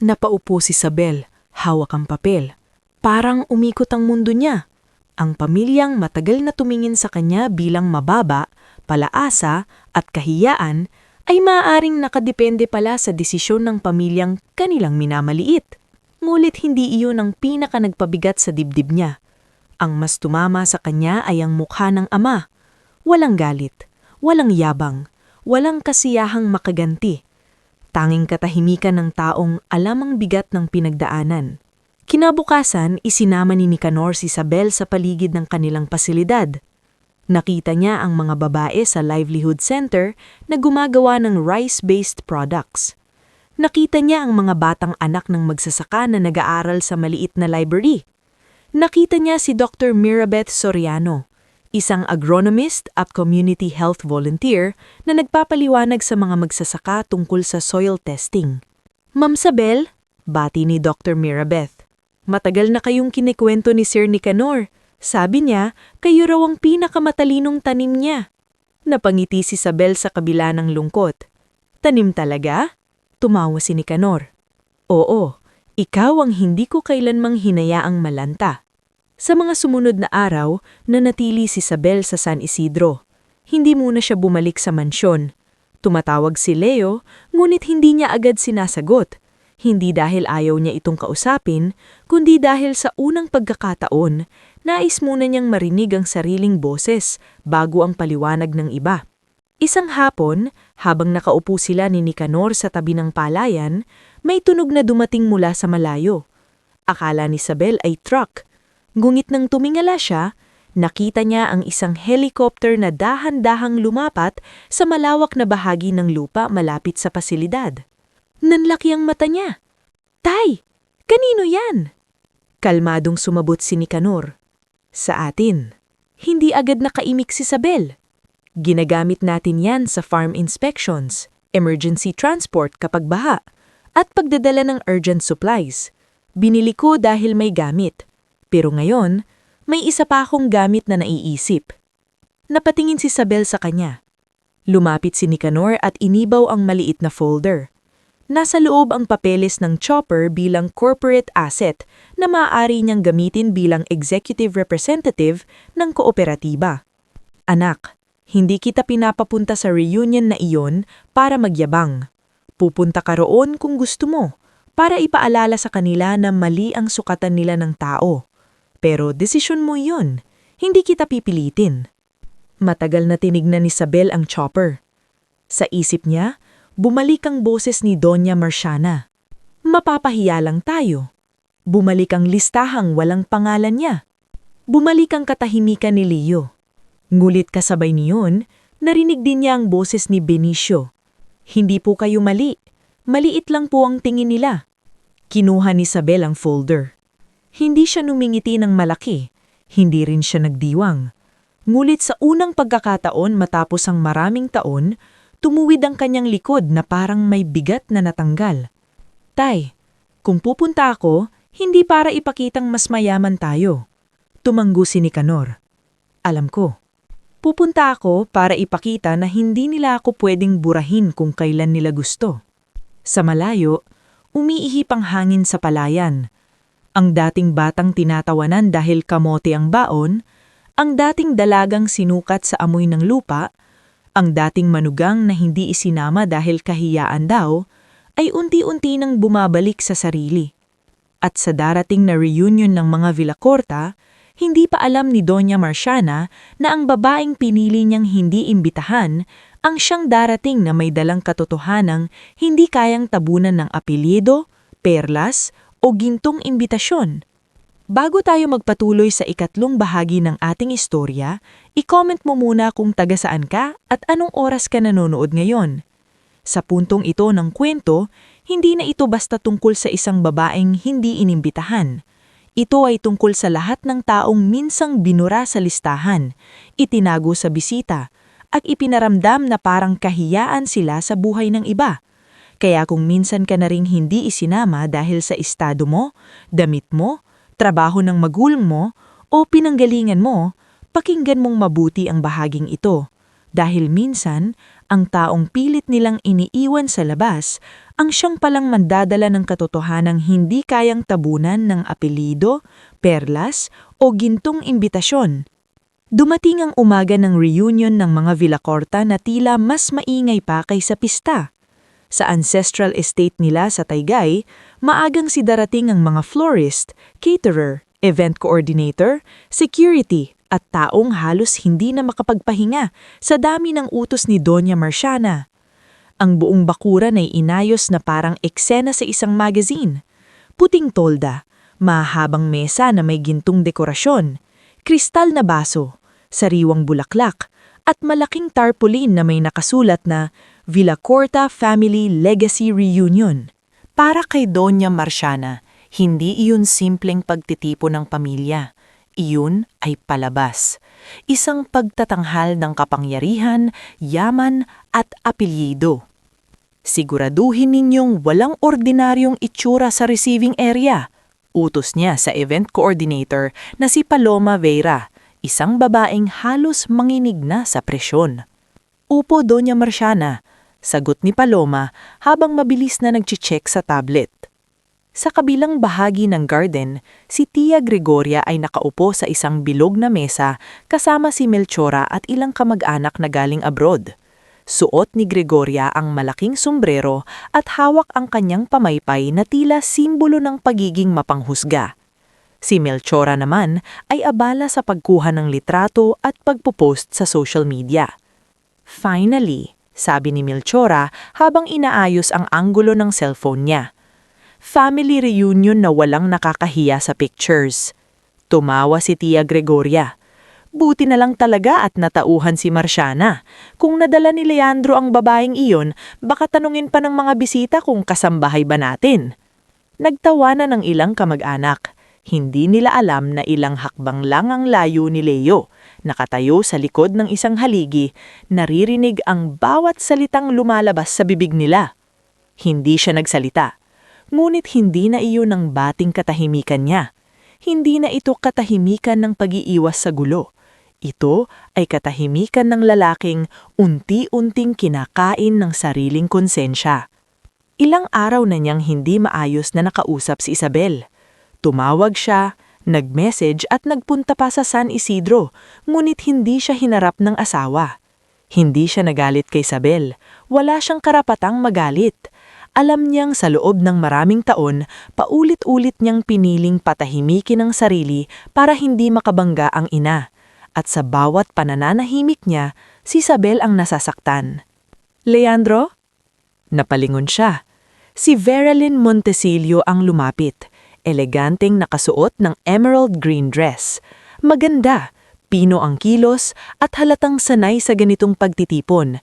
Napaupo si Isabel, hawak ang papel. Parang umikot ang mundo niya. Ang pamilyang matagal na tumingin sa kanya bilang mababa, palaasa at kahiyaan ay maaaring nakadepende pala sa desisyon ng pamilyang kanilang minamaliit. Ngulit hindi iyon ang pinaka nagpabigat sa dibdib niya. Ang mas tumama sa kanya ay ang mukha ng ama. Walang galit, walang yabang, walang kasiyahang makaganti. Tanging katahimikan ng taong alam ang bigat ng pinagdaanan. Kinabukasan, isinama ni Nicanor si Isabel sa paligid ng kanilang pasilidad. Nakita niya ang mga babae sa livelihood center na gumagawa ng rice-based products. Nakita niya ang mga batang anak ng magsasaka na nag-aaral sa maliit na library. Nakita niya si Dr. Mirabeth Soriano, isang agronomist at community health volunteer na nagpapaliwanag sa mga magsasaka tungkol sa soil testing. "Ma'am Isabel," bati ni Dr. Mirabeth, "matagal na kayong kinikwento ni Sir Nicanor. Sabi niya, kayo raw ang pinakamatalinong tanim niya." Napangiti si Isabel sa kabila ng lungkot. "Tanim talaga?" Tumawa si Nicanor. "Oo. Ikaw ang hindi ko kailanmang hinayaang malanta." Sa mga sumunod na araw, nanatili si Isabel sa San Isidro. Hindi muna siya bumalik sa mansyon. Tumatawag si Leo, ngunit hindi niya agad sinasagot. Hindi dahil ayaw niya itong kausapin, kundi dahil sa unang pagkakataon, nais muna niyang marinig ang sariling boses bago ang paliwanag ng iba. Isang hapon, habang nakaupo sila ni Nicanor sa tabi ng palayan, may tunog na dumating mula sa malayo. Akala ni Isabel ay truck. Ngunit nang tumingala siya, nakita niya ang isang helicopter na dahan-dahang lumapat sa malawak na bahagi ng lupa malapit sa pasilidad. Nanlaki ang mata niya. "Tay, kanino yan?" Kalmadong sumabot si Nicanor. "Sa atin." Hindi agad nakaimik si Isabel. "Ginagamit natin yan sa farm inspections, emergency transport kapag baha, at pagdadala ng urgent supplies. Binili ko dahil may gamit. Pero ngayon, may isa pa akong gamit na naiisip." Napatingin si Isabel sa kanya. Lumapit si Nicanor at inibaw ang maliit na folder. Nasa loob ang papeles ng chopper bilang corporate asset na maaari niyang gamitin bilang executive representative ng kooperatiba. "Anak, hindi kita pinapapunta sa reunion na iyon para magyabang. Pupunta ka roon kung gusto mo, para ipaalala sa kanila na mali ang sukatan nila ng tao. Pero desisyon mo yun, hindi kita pipilitin." Matagal na tinignan ni Isabel ang chopper. Sa isip niya, bumalik ang boses ni Doña Marciana. "Mapapahiya lang tayo." Bumalik ang listahang walang pangalan niya. Bumalik ang katahimikan ni Leo. Ngulit kasabay niyon, narinig din niya ang boses ni Benicio. Hindi po kayo mali. Maliit lang po ang tingin nila. Kinuha ni Isabel ang folder. Hindi siya numingiti ng malaki. Hindi rin siya nagdiwang. Ngulit sa unang pagkakataon matapos ang maraming taon, tumuwid ang kanyang likod na parang may bigat na natanggal. Tay, kung pupunta ako, hindi para ipakitang mas mayaman tayo. Tumanggo si Nicanor. Alam ko. Pupunta ako para ipakita na hindi nila ako pwedeng burahin kung kailan nila gusto. Sa malayo, umiihip ang hangin sa palayan. Ang dating batang tinatawanan dahil kamote ang baon, ang dating dalagang sinukat sa amoy ng lupa, ang dating manugang na hindi isinama dahil kahiyaan daw, ay unti-unti nang bumabalik sa sarili. At sa darating na reunion ng mga Villacorta, hindi pa alam ni Doña Marciana na ang babaeng pinili niyang hindi imbitahan ang siyang darating na may dalang katotohanang hindi kayang tabunan ng apelyido, perlas o gintong imbitasyon. Bago tayo magpatuloy sa ikatlong bahagi ng ating istorya, i-comment mo muna kung taga saan ka at anong oras ka nanonood ngayon. Sa puntong ito ng kwento, hindi na ito basta tungkol sa isang babaeng hindi inimbitahan. Ito ay tungkol sa lahat ng taong minsang binura sa listahan, itinago sa bisita, at ipinaramdam na parang kahiyaan sila sa buhay ng iba. Kaya kung minsan ka na ring hindi isinama dahil sa estado mo, damit mo, trabaho ng magulang mo, o pinanggalingan mo, pakinggan mong mabuti ang bahaging ito. Dahil minsan, ang taong pilit nilang iniiwan sa labas, ang siyang palang mandadala ng katotohanang hindi kayang tabunan ng apelyido, perlas, o gintong imbitasyon. Dumating ang umaga ng reunion ng mga Villacorta na tila mas maingay pa kaysa pista. Sa ancestral estate nila sa Taygay, maagang si darating ang mga florist, caterer, event coordinator, security, at taong halos hindi na makapagpahinga sa dami ng utos ni Doña Marciana. Ang buong bakuran ay inayos na parang eksena sa isang magazine. Puting tolda, mahabang mesa na may gintong dekorasyon, kristal na baso, sariwang bulaklak, at malaking tarpaulin na may nakasulat na Villacorta Family Legacy Reunion. Para kay Doña Marciana, hindi iyon simpleng pagtitipo ng pamilya. Iyon ay palabas. Isang pagtatanghal ng kapangyarihan, yaman at apelyido. Siguraduhin ninyong walang ordinaryong itsura sa receiving area. Utos niya sa event coordinator na si Paloma Vera, isang babaeng halos manginig na sa presyon. Upo, Doña Marciana, sagot ni Paloma habang mabilis na nagche-check sa tablet. Sa kabilang bahagi ng garden, si Tia Gregoria ay nakaupo sa isang bilog na mesa kasama si Melchora at ilang kamag-anak na galing abroad. Suot ni Gregoria ang malaking sombrero at hawak ang kanyang pamaypay na tila simbolo ng pagiging mapanghusga. Si Melchora naman ay abala sa pagkuha ng litrato at pagpopost sa social media. Finally, sabi ni Melchora habang inaayos ang anggulo ng cellphone niya. Family reunion na walang nakakahiya sa pictures. Tumawa si Tia Gregoria. Buti na lang talaga at natauhan si Marciana. Kung nadala ni Leandro ang babaeng iyon, baka tanungin pa ng mga bisita kung kasambahay ba natin. Nagtawanan ng ilang kamag-anak. Hindi nila alam na ilang hakbang lang ang layo ni Leo. Nakatayo sa likod ng isang haligi, naririnig ang bawat salitang lumalabas sa bibig nila. Hindi siya nagsalita. Ngunit hindi na iyon ang bating katahimikan niya. Hindi na ito katahimikan ng pag-iiwas sa gulo. Ito ay katahimikan ng lalaking unti-unting kinakain ng sariling konsensya. Ilang araw na niyang hindi maayos na nakausap si Isabel. Tumawag siya, nag-message at nagpunta pa sa San Isidro, ngunit hindi siya hinarap ng asawa. Hindi siya nagalit kay Isabel. Wala siyang karapatang magalit. Alam niyang sa loob ng maraming taon, paulit-ulit niyang piniling patahimikin ang sarili para hindi makabangga ang ina. At sa bawat panananahimik niya, si Isabel ang nasasaktan. Leandro? Napalingon siya. Si Veralyn Montesilio ang lumapit. Eleganteng nakasuot ng emerald green dress. Maganda, pino ang kilos at halatang sanay sa ganitong pagtitipon.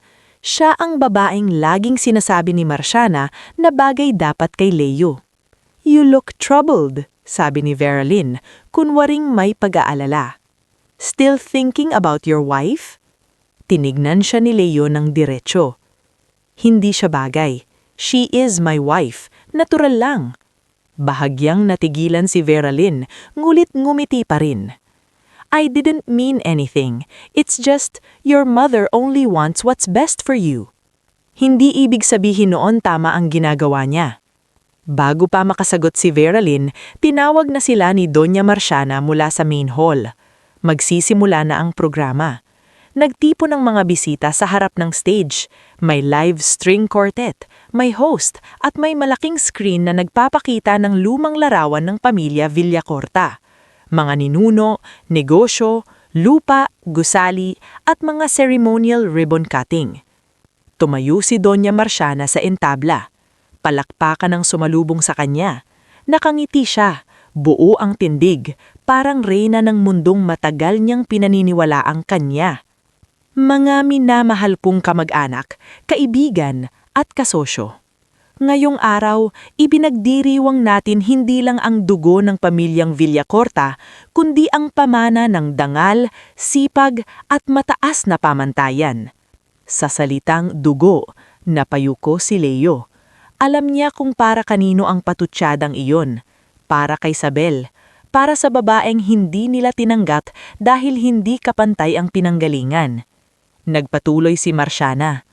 Siya ang babaeng laging sinasabi ni Marciana na bagay dapat kay Leo. "You look troubled," sabi ni Veralyn, kunwaring may pag-aalala. "Still thinking about your wife?" Tinignan siya ni Leo ng diretso. "Hindi siya bagay. She is my wife. Natural lang." Bahagyang natigilan si Veralyn, ngulit ngumiti pa rin. "I didn't mean anything. It's just, your mother only wants what's best for you." Hindi ibig sabihin noon tama ang ginagawa niya. Bago pa makasagot si Veralyn, tinawag na sila ni Doña Marciana mula sa main hall. Magsisimula na ang programa. Nagtipon ng mga bisita sa harap ng stage. May live string quartet, may host, at may malaking screen na nagpapakita ng lumang larawan ng pamilya Villacorta. Mga ninuno, negosyo, lupa, gusali, at mga ceremonial ribbon cutting. Tumayo si Doña Marciana sa entabla. Palakpakan ang sumalubong sa kanya. Nakangiti siya, buo ang tindig, parang reyna ng mundong matagal niyang pinaniniwalaang kanya. "Mga minamahal kong kamag-anak, kaibigan, at kasosyo. Ngayong araw, ibinagdiriwang natin hindi lang ang dugo ng pamilyang Villacorta, kundi ang pamana ng dangal, sipag at mataas na pamantayan." Sa salitang dugo, napayuko si Leo. Alam niya kung para kanino ang patutsyadang iyon. Para kay Isabel. Para sa babaeng hindi nila tinanggap dahil hindi kapantay ang pinanggalingan. Nagpatuloy si Marciana.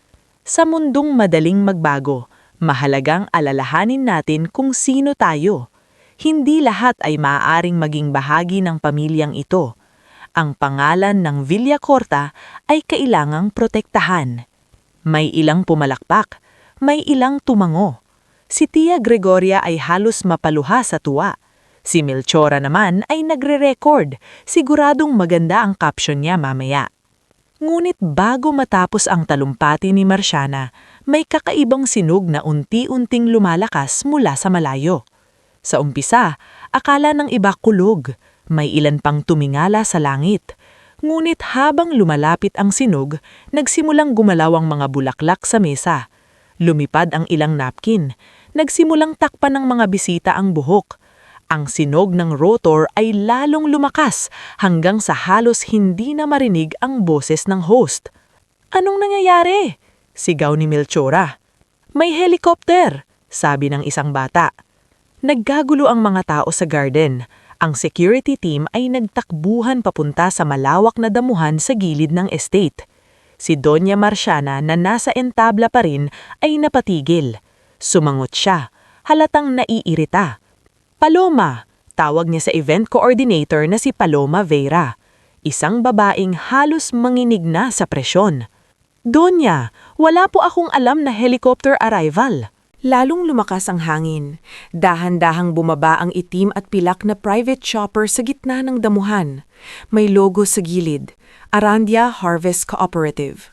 "Sa mundong madaling magbago, mahalagang alalahanin natin kung sino tayo. Hindi lahat ay maaaring maging bahagi ng pamilyang ito. Ang pangalan ng Villacorta ay kailangang protektahan." May ilang pumalakpak, may ilang tumango. Si Tia Gregoria ay halos mapaluha sa tuwa. Si Melchora naman ay nagre-record, siguradong maganda ang caption niya mamaya. Ngunit bago matapos ang talumpati ni Marciana, may kakaibang sinog na unti-unting lumalakas mula sa malayo. Sa umpisa, akala ng iba kulog, may ilan pang tumingala sa langit. Ngunit habang lumalapit ang sinog, nagsimulang gumalaw ang mga bulaklak sa mesa. Lumipad ang ilang napkin, nagsimulang takpan ng mga bisita ang buhok. Ang sinog ng rotor ay lalong lumakas hanggang sa halos hindi na marinig ang boses ng host. "Anong nangyayari?" sigaw ni Melchora. "May helicopter," sabi ng isang bata. Naggagulo ang mga tao sa garden. Ang security team ay nagtakbuhan papunta sa malawak na damuhan sa gilid ng estate. Si Doña Marciana na nasa entabla pa rin ay napatigil. Sumangot siya, halatang naiirita. "Paloma," tawag niya sa event coordinator na si Paloma Vera. Isang babaeng halos manginig na sa presyon. "Donya, wala po akong alam na helicopter arrival." Lalong lumakas ang hangin. Dahan-dahang bumaba ang itim at pilak na private chopper sa gitna ng damuhan. May logo sa gilid, Arandia Harvest Cooperative.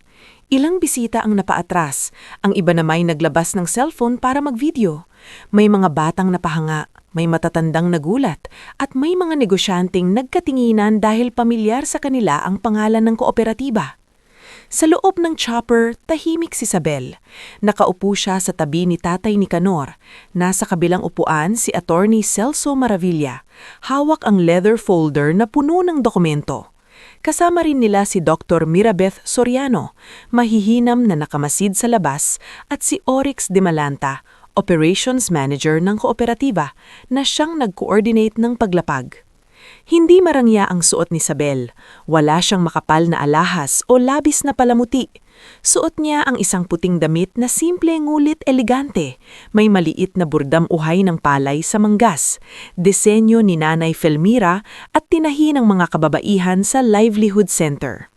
Ilang bisita ang napaatras, ang iba namay naglabas ng cellphone para mag-video. May mga batang napahanga, may matatandang nagulat, at may mga negosyanteng nagkatinginan dahil pamilyar sa kanila ang pangalan ng kooperatiba. Sa loob ng chopper, tahimik si Isabel. Nakaupo siya sa tabi ni Tatay Nicanor. Nasa kabilang upuan si Attorney Celso Maravilla. Hawak ang leather folder na puno ng dokumento. Kasama rin nila si Dr. Mirabeth Soriano, mahihinam na nakamasid sa labas, at si Oryx De Malanta, Operations Manager ng kooperatiba, na siyang nag-coordinate ng paglapag. Hindi marangya ang suot ni Isabel. Wala siyang makapal na alahas o labis na palamuti. Suot niya ang isang puting damit na simple ngulit elegante. May maliit na burdam uhay ng palay sa manggas. Disenyo ni Nanay Felmira at tinahi ng mga kababaihan sa Livelihood Center.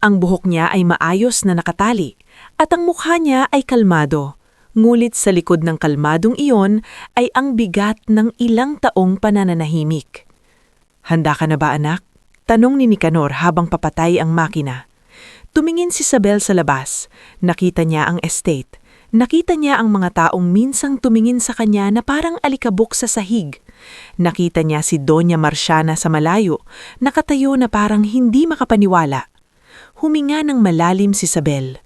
Ang buhok niya ay maayos na nakatali at ang mukha niya ay kalmado. Ngulit sa likod ng kalmadong iyon ay ang bigat ng ilang taong panananahimik. "Handa ka na ba, anak?" tanong ni Nicanor habang papatay ang makina. Tumingin si Isabel sa labas. Nakita niya ang estate. Nakita niya ang mga taong minsang tumingin sa kanya na parang alikabok sa sahig. Nakita niya si Doña Marciana sa malayo, nakatayo na parang hindi makapaniwala. Huminga ng malalim si Isabel.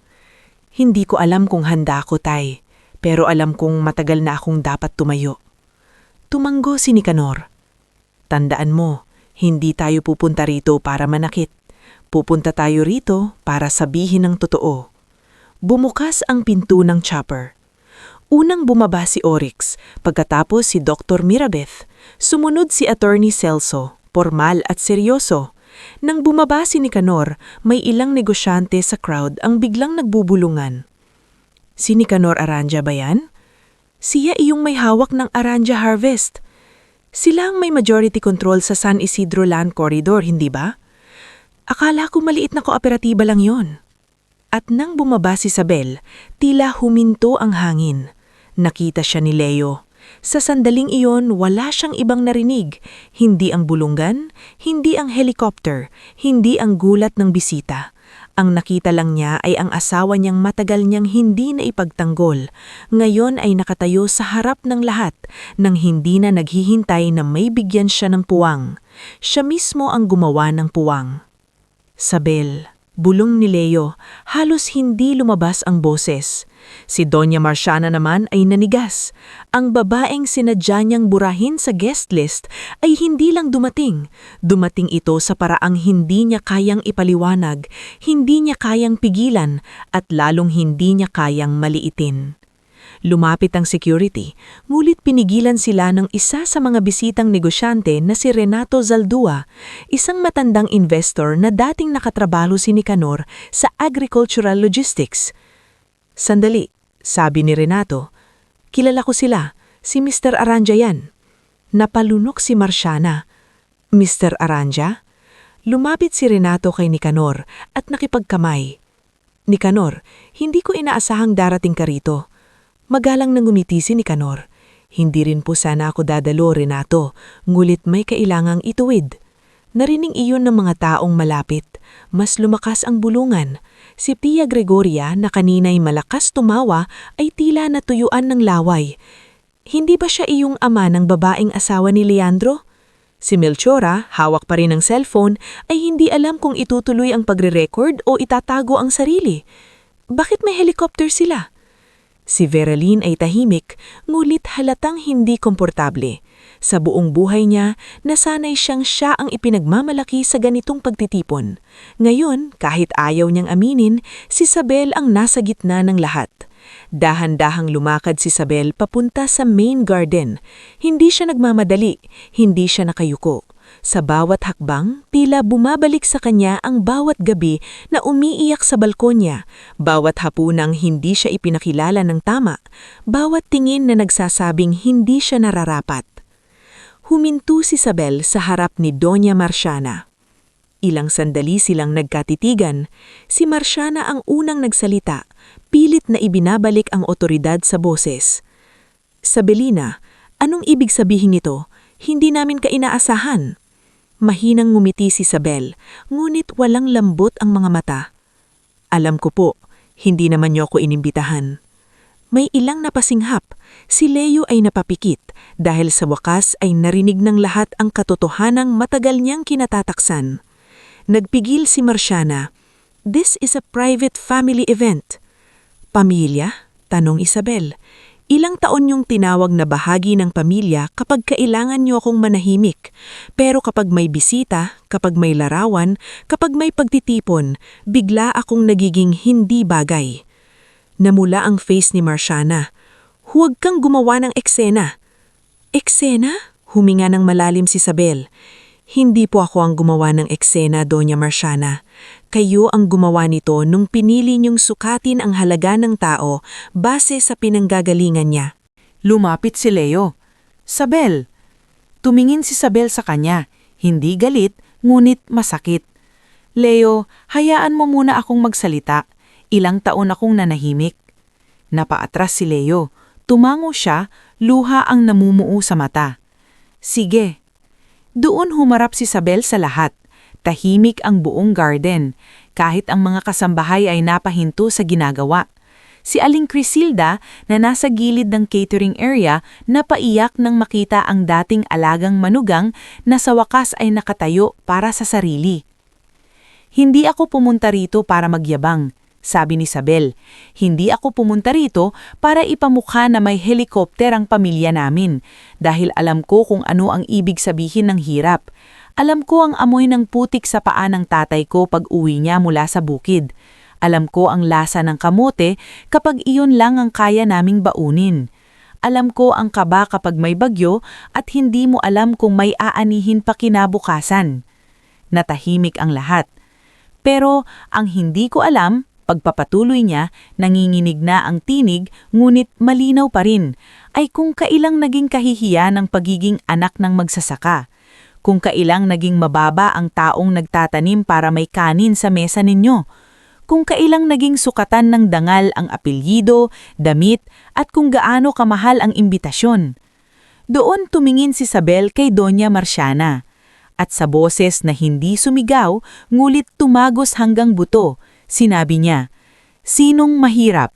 Hindi ko alam kung handa ako, Tay. Pero alam kong matagal na akong dapat tumayo. Tumanggo si Nicanor. Tandaan mo, hindi tayo pupunta rito para manakit. Pupunta tayo rito para sabihin ng totoo. Bumukas ang pinto ng chopper. Unang bumaba si Oryx, pagkatapos si Dr. Mirabeth. Sumunod si Attorney Celso, formal at seryoso. Nang bumaba si Nicanor, may ilang negosyante sa crowd ang biglang nagbubulungan. Si Nicanor Aranja ba yan? Siya iyong may hawak ng Aranja Harvest. Sila ang may majority control sa San Isidro Land Corridor, hindi ba? Akala ko maliit na kooperatiba lang yon. At nang bumaba si Isabel, tila huminto ang hangin. Nakita siya ni Leo. Sa sandaling iyon, wala siyang ibang narinig. Hindi ang bulunggan, hindi ang helicopter, hindi ang gulat ng bisita. Ang nakita lang niya ay ang asawa niyang matagal niyang hindi na ipagtanggol. Ngayon ay nakatayo sa harap ng lahat nang hindi na naghihintay na may bigyan siya ng puwang. Siya mismo ang gumawa ng puwang. Sabel, bulong ni Leo, halos hindi lumabas ang boses. Si Doña Marciana naman ay nanigas. Ang babaeng sinadya niyang burahin sa guest list ay hindi lang dumating. Dumating ito sa paraang hindi niya kayang ipaliwanag, hindi niya kayang pigilan, at lalong hindi niya kayang maliitin. Lumapit ang security, ngulit pinigilan sila ng isa sa mga bisitang negosyante na si Renato Zaldua, isang matandang investor na dating nakatrabaho si Nicanor sa agricultural logistics. Sandali, sabi ni Renato. Kilala ko sila, si Mr. Aranja yan. Napalunok si Marciana. Mr. Aranja? Lumapit si Renato kay Nicanor at nakipagkamay. Nicanor, hindi ko inaasahang darating ka rito. Magalang nang ngumiti si Nicanor. Hindi rin po sana ako dadalo, Renato, ngulit may kailangang ituwid. Narinig iyon ng mga taong malapit. Mas lumakas ang bulungan. Si Tia Gregoria na kanina'y malakas tumawa ay tila natuyuan ng laway. Hindi ba siya iyong ama ng babaeng asawa ni Leandro? Si Melchora, hawak pa rin ng cellphone, ay hindi alam kung itutuloy ang pagre-record o itatago ang sarili. Bakit may helicopter sila? Si Veralyn ay tahimik, ngulit halatang hindi komportable. Sa buong buhay niya, nasanay siya ang ipinagmamalaki sa ganitong pagtitipon. Ngayon, kahit ayaw niyang aminin, si Isabel ang nasa gitna ng lahat. Dahan-dahang lumakad si Isabel papunta sa main garden. Hindi siya nagmamadali, hindi siya nakayuko. Sa bawat hakbang, tila bumabalik sa kanya ang bawat gabi na umiiyak sa balkon niya, bawat hapunang hindi siya ipinakilala ng tama, bawat tingin na nagsasabing hindi siya nararapat. Huminto si Isabel sa harap ni Doña Marciana. Ilang sandali silang nagkatitigan. Si Marciana ang unang nagsalita, pilit na ibinabalik ang otoridad sa boses. Sabelina, anong ibig sabihin nito? Hindi namin ka inaasahan. Mahinang ngumiti si Isabel, ngunit walang lambot ang mga mata. Alam ko po, hindi naman niyo ako inimbitahan. May ilang napasinghap. Si Leo ay napapikit dahil sa wakas ay narinig ng lahat ang katotohanang matagal niyang kinatataksan. Nagpigil si Marciana. This is a private family event. Pamilya? Tanong Isabel. Ilang taon niyong tinawag na bahagi ng pamilya kapag kailangan niyo akong manahimik. Pero kapag may bisita, kapag may larawan, kapag may pagtitipon, bigla akong nagiging hindi bagay. Namula ang face ni Marciana. Huwag kang gumawa ng eksena. Eksena? Huminga ng malalim si Isabel. Hindi po ako ang gumawa ng eksena, Doña Marciana. Kayo ang gumawa nito nung pinili niyong sukatin ang halaga ng tao base sa pinanggagalingan niya. Lumapit si Leo. Sabel. Tumingin si Sabel sa kanya. Hindi galit, ngunit masakit. Leo, hayaan mo muna akong magsalita. Ilang taon akong nanahimik. Napaatras si Leo. Tumango siya, luha ang namumuo sa mata. Sige. Doon humarap si Isabel sa lahat. Tahimik ang buong garden, kahit ang mga kasambahay ay napahinto sa ginagawa. Si Aling Crisilda na nasa gilid ng catering area napaiyak nang makita ang dating alagang manugang na sa wakas ay nakatayo para sa sarili. Hindi ako pumunta rito para magyabang. sabi ni Isabel. Hindi ako pumunta rito para ipamukha na may helikopter ang pamilya namin dahil alam ko kung ano ang ibig sabihin ng hirap. Alam ko ang amoy ng putik sa paa ng tatay ko pag uwi niya mula sa bukid. Alam ko ang lasa ng kamote kapag iyon lang ang kaya naming baunin. Alam ko ang kaba kapag may bagyo at hindi mo alam kung may aanihin pa kinabukasan. Natahimik ang lahat. Pero ang hindi ko alam, pagpapatuloy niya, nanginginig na ang tinig ngunit malinaw pa rin, ay kung kailang naging kahihiya ng pagiging anak ng magsasaka. Kung kailang naging mababa ang taong nagtatanim para may kanin sa mesa ninyo. Kung kailang naging sukatan ng dangal ang apelyido, damit, at kung gaano kamahal ang imbitasyon. Doon tumingin si Isabel kay Doña Marciana. At sa boses na hindi sumigaw, ngulit tumagos hanggang buto, sinabi niya, "Sinong mahirap?"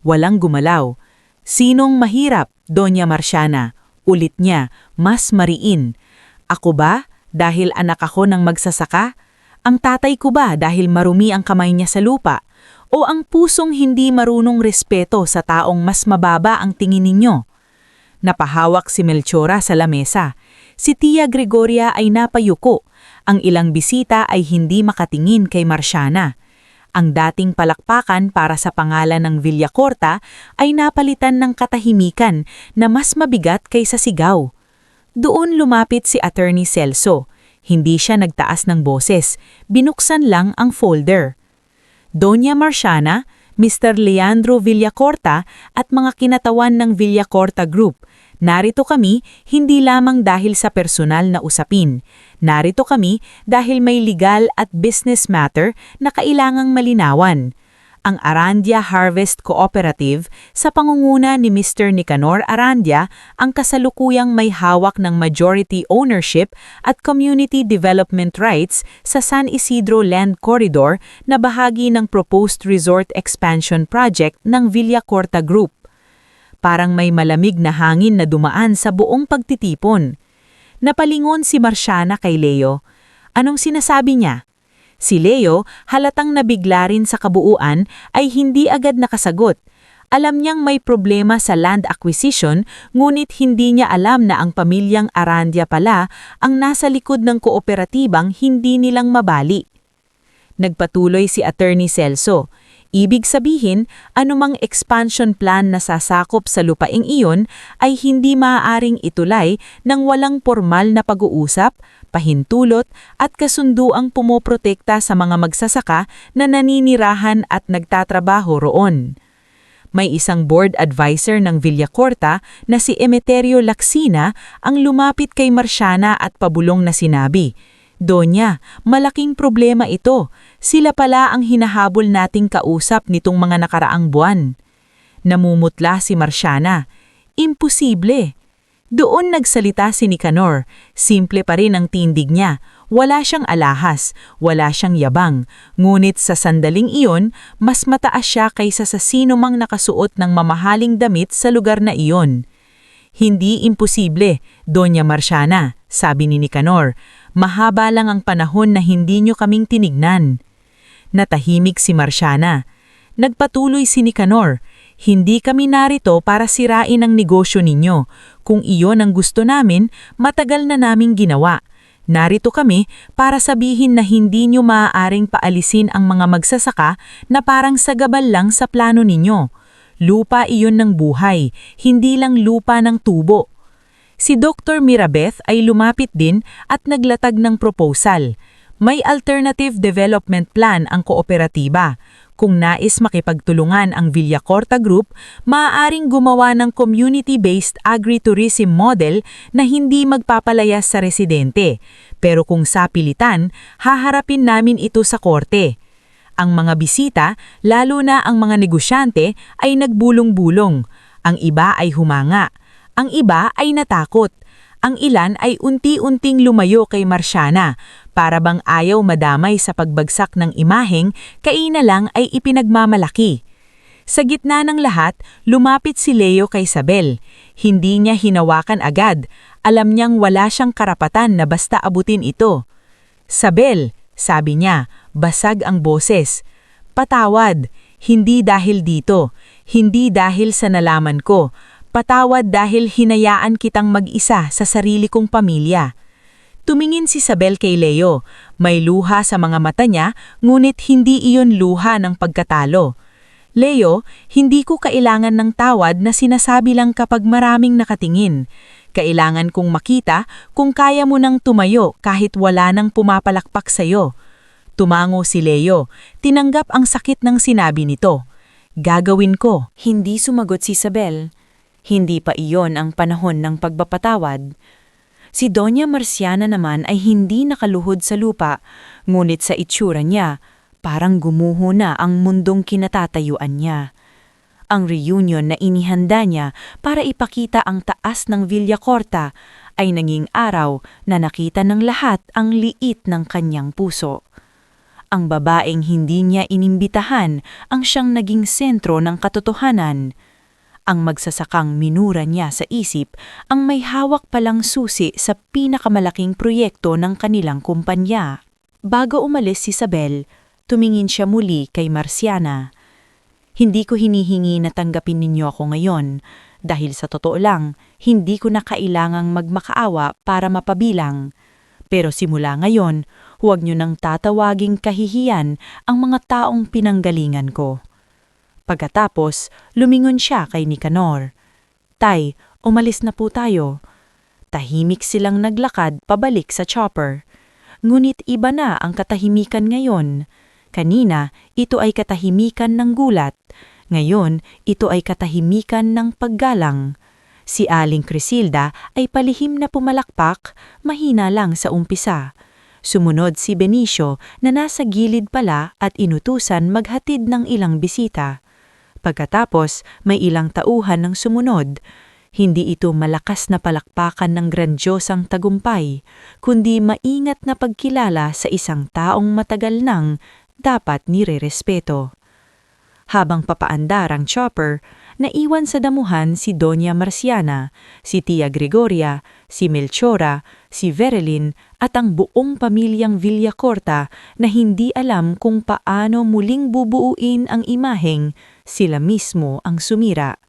Walang gumalaw. "Sinong mahirap, Doña Marciana?" Ulit niya, mas mariin. "Ako ba, dahil anak ako ng magsasaka? Ang tatay ko ba dahil marumi ang kamay niya sa lupa? O ang pusong hindi marunong respeto sa taong mas mababa ang tingin ninyo?" Napahawak si Melchora sa lamesa. Si Tia Gregoria ay napayuko. Ang ilang bisita ay hindi makatingin kay Marciana. Ang dating palakpakan para sa pangalan ng Villacorta ay napalitan ng katahimikan na mas mabigat kaysa sigaw. Doon lumapit si Attorney Celso. Hindi siya nagtaas ng boses. Binuksan lang ang folder. "Doña Marciana, Mr. Leandro Villacorta at mga kinatawan ng Villacorta Group. Narito kami hindi lamang dahil sa personal na usapin. Narito kami dahil may legal at business matter na kailangang malinawan. Ang Arandia Harvest Cooperative sa pangunguna ni Mr. Nicanor Arandia ang kasalukuyang may hawak ng majority ownership at community development rights sa San Isidro Land Corridor na bahagi ng proposed resort expansion project ng Villacorta Group." Parang may malamig na hangin na dumaan sa buong pagtitipon. Napalingon si Marciana kay Leo. Anong sinasabi niya? Si Leo, halatang nabigla rin sa kabuuan, ay hindi agad nakasagot. Alam niyang may problema sa land acquisition, ngunit hindi niya alam na ang pamilyang Arandia pala ang nasa likod ng kooperatibang hindi nilang mabali. Nagpatuloy si Attorney Celso. Ibig sabihin, anumang expansion plan na sasakop sa lupaing iyon ay hindi maaaring itulay ng walang formal na pag-uusap, pahintulot at kasunduang pumoprotekta sa mga magsasaka na naninirahan at nagtatrabaho roon. May isang board advisor ng Villacorta na si Emeterio Lacsina ang lumapit kay Marciana at pabulong na sinabi, "Donya, malaking problema ito. Sila pala ang hinahabol nating kausap nitong mga nakaraang buwan." Namumutla si Marciana. "Imposible." Doon nagsalita si Nicanor. Simple pa rin ang tindig niya. Wala siyang alahas, wala siyang yabang. Ngunit sa sandaling iyon, mas mataas siya kaysa sa sino mang nakasuot ng mamahaling damit sa lugar na iyon. "Hindi imposible, Doña Marciana," sabi ni Nicanor. "Mahaba lang ang panahon na hindi nyo kaming tinignan." Natahimik si Marciana. Nagpatuloy si Nicanor. "Hindi kami narito para sirain ang negosyo ninyo. Kung iyon ang gusto namin, matagal na naming ginawa. Narito kami para sabihin na hindi nyo maaaring paalisin ang mga magsasaka na parang sagabal lang sa plano ninyo. Lupa iyon ng buhay, hindi lang lupa ng tubo." Si Dr. Mirabeth ay lumapit din at naglatag ng proposal. May alternative development plan ang kooperatiba. Kung nais makipagtulungan ang Villacorta Group, maaaring gumawa ng community-based agritourism model na hindi magpapalayas sa residente. Pero kung sapilitan, haharapin namin ito sa korte. Ang mga bisita, lalo na ang mga negosyante, ay nagbulong-bulong. Ang iba ay humanga. Ang iba ay natakot. Ang ilan ay unti-unting lumayo kay Marciana, para bang ayaw madamay sa pagbagsak ng imaheng, kaina lang ay ipinagmamalaki. Sa gitna ng lahat, lumapit si Leo kay Isabel. Hindi niya hinawakan agad. Alam niyang wala siyang karapatan na basta abutin ito. "Isabel," sabi niya, basag ang boses. Patawad, hindi dahil dito, hindi dahil sa nalaman ko. Patawad dahil hinayaan kitang mag-isa sa sarili kong pamilya. Tumingin si Isabel kay Leo. May luha sa mga mata niya, ngunit hindi iyon luha ng pagkatalo. Leo, hindi ko kailangan ng tawad na sinasabi lang kapag maraming nakatingin. Kailangan kong makita kung kaya mo nang tumayo kahit wala nang pumapalakpak sa'yo. Tumango si Leo. Tinanggap ang sakit ng sinabi nito. Gagawin ko. Hindi sumagot si Isabel. Hindi pa iyon ang panahon ng pagpapatawad. Si Doña Marciana naman ay hindi nakaluhod sa lupa, ngunit sa itsura niya, parang gumuho na ang mundong kinatatayuan niya. Ang reunion na inihanda niya para ipakita ang taas ng Villacorta ay naging araw na nakita ng lahat ang liit ng kanyang puso. Ang babaeng hindi niya inimbitahan ang siyang naging sentro ng katotohanan. Ang magsasakang minura niya sa isip ang may hawak palang susi sa pinakamalaking proyekto ng kanilang kumpanya. Bago umalis si Isabel, tumingin siya muli kay Marciana. Hindi ko hinihingi na tanggapin ninyo ako ngayon dahil sa totoo lang, hindi ko na kailangang magmakaawa para mapabilang. Pero simula ngayon, huwag niyo nang tatawaging kahihiyan ang mga taong pinanggalingan ko. Pagkatapos, lumingon siya kay Nicanor. Tay, umalis na po tayo. Tahimik silang naglakad pabalik sa chopper. Ngunit iba na ang katahimikan ngayon. Kanina, ito ay katahimikan ng gulat. Ngayon, ito ay katahimikan ng paggalang. Si Aling Crisilda ay palihim na pumalakpak, mahina lang sa umpisa. Sumunod si Benicio na nasa gilid pala at inutusan maghatid ng ilang bisita. Pagkatapos, may ilang tauhan ng sumunod. Hindi ito malakas na palakpakan ng grandiosang tagumpay, kundi maingat na pagkilala sa isang taong matagal nang dapat nirerespeto. Habang papaandar ang chopper, naiwan sa damuhan si Doña Marciana, si Tia Gregoria, si Melchora, si Verilyn at ang buong pamilyang Villacorta na hindi alam kung paano muling bubuuin ang imaheng sila mismo ang sumira.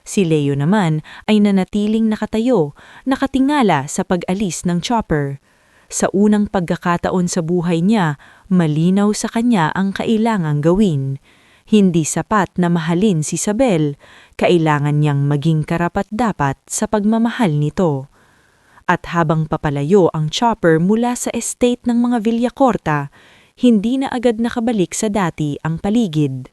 Si Leo naman ay nanatiling nakatayo, nakatingala sa pag-alis ng chopper. Sa unang pagkakataon sa buhay niya, malinaw sa kanya ang kailangang gawin. Hindi sapat na mahalin si Isabel, kailangan niyang maging karapat-dapat sa pagmamahal nito. At habang papalayo ang chopper mula sa estate ng mga Villacorta, hindi na agad nakabalik sa dati ang paligid.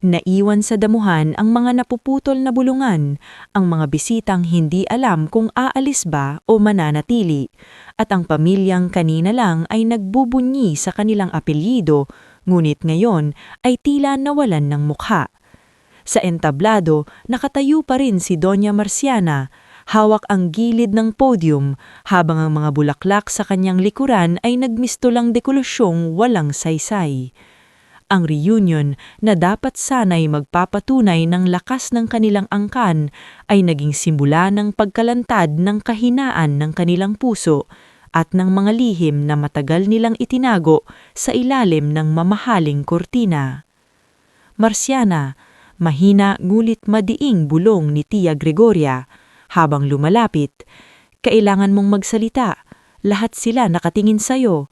Naiwan sa damuhan ang mga napuputol na bulungan, ang mga bisitang hindi alam kung aalis ba o mananatili, at ang pamilyang kanina lang ay nagbubunyi sa kanilang apelyido, ngunit ngayon ay tila nawalan ng mukha. Sa entablado, nakatayo pa rin si Doña Marciana, hawak ang gilid ng podium, habang ang mga bulaklak sa kanyang likuran ay nagmistulang dekolusyong walang saysay. Ang reunion na dapat sana'y magpapatunay ng lakas ng kanilang angkan ay naging simbula ng pagkalantad ng kahinaan ng kanilang puso at ng mga lihim na matagal nilang itinago sa ilalim ng mamahaling kurtina. Marciana, mahina ngulit madiing bulong ni Tia Gregoria, habang lumalapit, kailangan mong magsalita, lahat sila nakatingin sa'yo.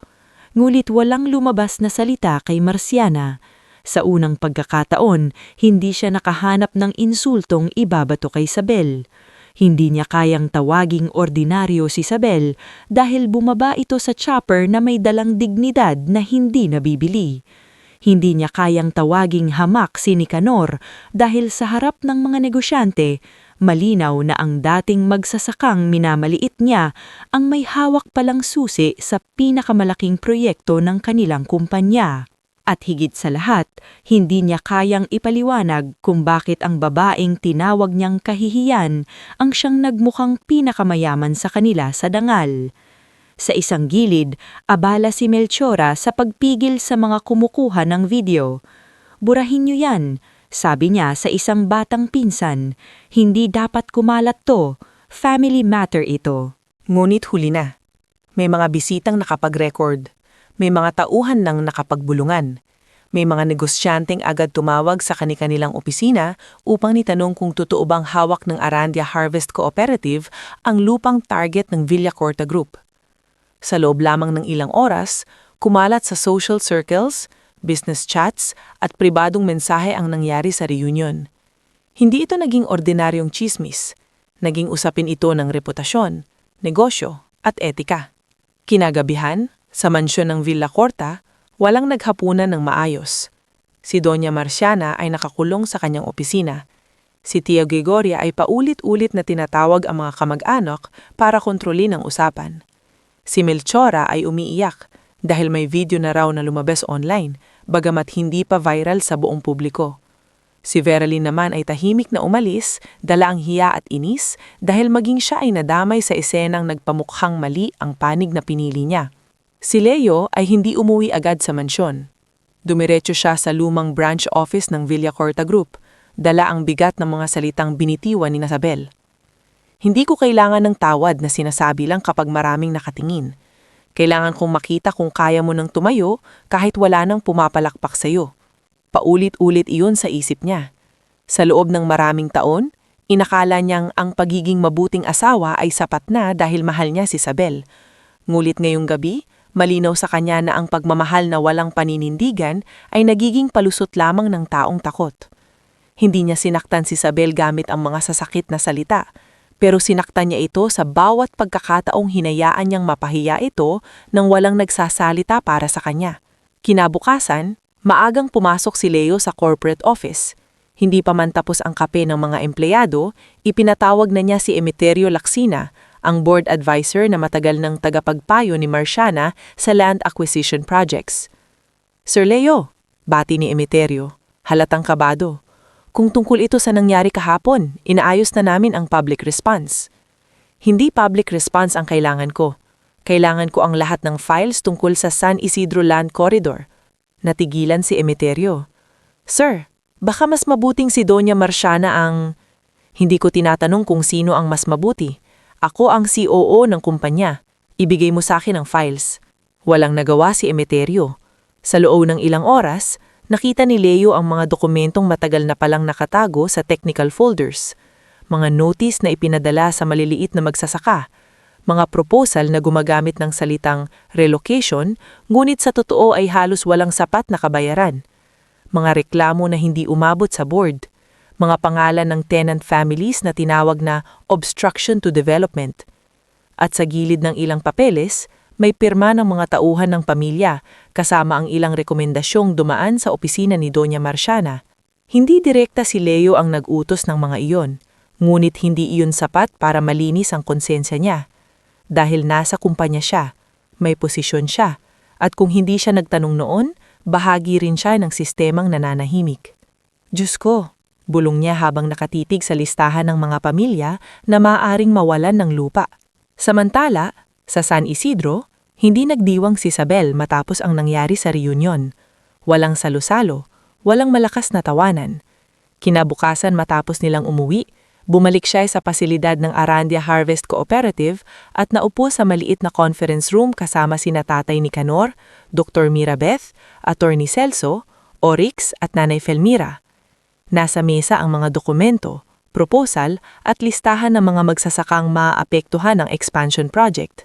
Ngulit walang lumabas na salita kay Marciana. Sa unang pagkakataon, hindi siya nakahanap ng insultong ibabato kay Isabel. Hindi niya kayang tawaging ordinaryo si Isabel dahil bumaba ito sa chopper na may dalang dignidad na hindi nabibili. Hindi niya kayang tawaging hamak si Nicanor dahil sa harap ng mga negosyante, malinaw na ang dating magsasakang minamaliit niya ang may hawak palang susi sa pinakamalaking proyekto ng kanilang kumpanya. At higit sa lahat, hindi niya kayang ipaliwanag kung bakit ang babaeng tinawag niyang kahihiyan ang siyang nagmukhang pinakamayaman sa kanila sa dangal. Sa isang gilid, abala si Melchora sa pagpigil sa mga kumukuha ng video. "Burahin niyo yan," sabi niya sa isang batang pinsan. "Hindi dapat kumalat to. Family matter ito." Ngunit huli na. May mga bisitang nakapag-record. May mga tauhan ng nakapagbulungan. May mga negosyanteng agad tumawag sa kani-kanilang opisina upang nitanong kung totoo bang hawak ng Arandia Harvest Cooperative ang lupang target ng Villacorta Group. Sa loob lamang ng ilang oras, kumalat sa social circles, business chats at pribadong mensahe ang nangyari sa reunion. Hindi ito naging ordinaryong chismis. Naging usapin ito ng reputasyon, negosyo at etika. Kinagabihan, sa mansyon ng Villacorta, walang naghapunan ng maayos. Si Doña Marciana ay nakakulong sa kanyang opisina. Si Tia Gregoria ay paulit-ulit na tinatawag ang mga kamag-anak para kontrolin ang usapan. Si Melchora ay umiiyak dahil may video na raw na lumabas online, bagamat hindi pa viral sa buong publiko. Si Veralyn naman ay tahimik na umalis, dala ang hiya at inis dahil maging siya ay nadamay sa esenang nagpamukhang mali ang panig na pinili niya. Si Leo ay hindi umuwi agad sa mansyon. Dumiretso siya sa lumang branch office ng Villacorta Group, dala ang bigat ng mga salitang binitiwan ni Isabel. Hindi ko kailangan ng tawad na sinasabi lang kapag maraming nakatingin. Kailangan kong makita kung kaya mo nang tumayo kahit wala nang pumapalakpak sa'yo. Paulit-ulit iyon sa isip niya. Sa loob ng maraming taon, inakala niyang ang pagiging mabuting asawa ay sapat na dahil mahal niya si Isabel. Ngulit ngayong gabi, malinaw sa kanya na ang pagmamahal na walang paninindigan ay nagiging palusot lamang ng taong takot. Hindi niya sinaktan si Isabel gamit ang mga sasakit na salita, pero sinaktan niya ito sa bawat pagkakataong hinayaan niyang mapahiya ito nang walang nagsasalita para sa kanya. Kinabukasan, maagang pumasok si Leo sa corporate office. Hindi pa man tapos ang kape ng mga empleyado, ipinatawag na niya si Emeterio Lacsina, ang board advisor na matagal ng tagapagpayo ni Marciana sa land acquisition projects. Sir Leo, bati ni Emeterio, halatang kabado. Kung tungkol ito sa nangyari kahapon, inaayos na namin ang public response. Hindi public response ang kailangan ko. Kailangan ko ang lahat ng files tungkol sa San Isidro Land Corridor. Natigilan si Emeterio. Sir, baka mas mabuting si Doña Marciana ang... Hindi ko tinatanong kung sino ang mas mabuti. Ako ang COO ng kumpanya. Ibigay mo sa akin ang files. Walang nagawa si Emeterio. Sa loob ng ilang oras, nakita ni Leo ang mga dokumentong matagal na palang nakatago sa technical folders. Mga notice na ipinadala sa maliliit na magsasaka. Mga proposal na gumagamit ng salitang relocation, ngunit sa totoo ay halos walang sapat na kabayaran. Mga reklamo na hindi umabot sa board. Mga pangalan ng tenant families na tinawag na obstruction to development. At sa gilid ng ilang papeles, may pirma ng mga tauhan ng pamilya kasama ang ilang rekomendasyong dumaan sa opisina ni Doña Marciana. Hindi direkta si Leo ang nag-utos ng mga iyon, ngunit hindi iyon sapat para malinis ang konsensya niya. Dahil nasa kumpanya siya, may posisyon siya, at kung hindi siya nagtanong noon, bahagi rin siya ng sistemang nananahimik. Diyos ko! Bulong niya habang nakatitig sa listahan ng mga pamilya na maaaring mawalan ng lupa. Samantala, sa San Isidro, hindi nagdiwang si Isabel matapos ang nangyari sa reunion. Walang salo-salo, walang malakas na tawanan. Kinabukasan matapos nilang umuwi, bumalik siya sa pasilidad ng Arandia Harvest Cooperative at naupo sa maliit na conference room kasama sina Tatay Nicanor, Dr. Mirabeth, Attorney Celso, Orix at Nanay Felmira. Nasa mesa ang mga dokumento, proposal at listahan ng mga magsasakang maaapektuhan ng expansion project.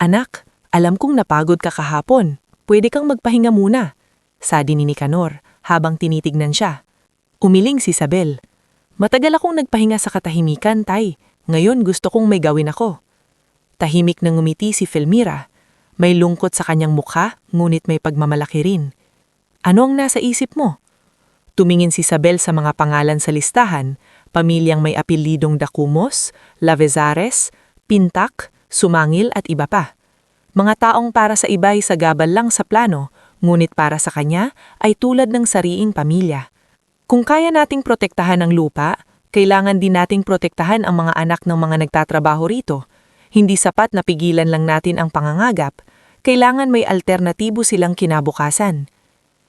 Anak, alam kong napagod ka kahapon. Pwede kang magpahinga muna, sabi ni Nicanor habang tinitignan siya. Umiling si Isabel. Matagal akong nagpahinga sa katahimikan, Tay. Ngayon gusto kong may gawin ako. Tahimik na ngumiti si Felmira. May lungkot sa kanyang mukha, ngunit may pagmamalaki rin. Ano ang nasa isip mo? Tumingin si Isabel sa mga pangalan sa listahan, pamilyang may apelidong Dacumos, Lavezares, Pintak, Sumangil at iba pa. Mga taong para sa iba ay sagabal lang sa plano, ngunit para sa kanya ay tulad ng sariing pamilya. Kung kaya nating protektahan ang lupa, kailangan din nating protektahan ang mga anak ng mga nagtatrabaho rito. Hindi sapat na pigilan lang natin ang pangangagap, kailangan may alternatibo silang kinabukasan.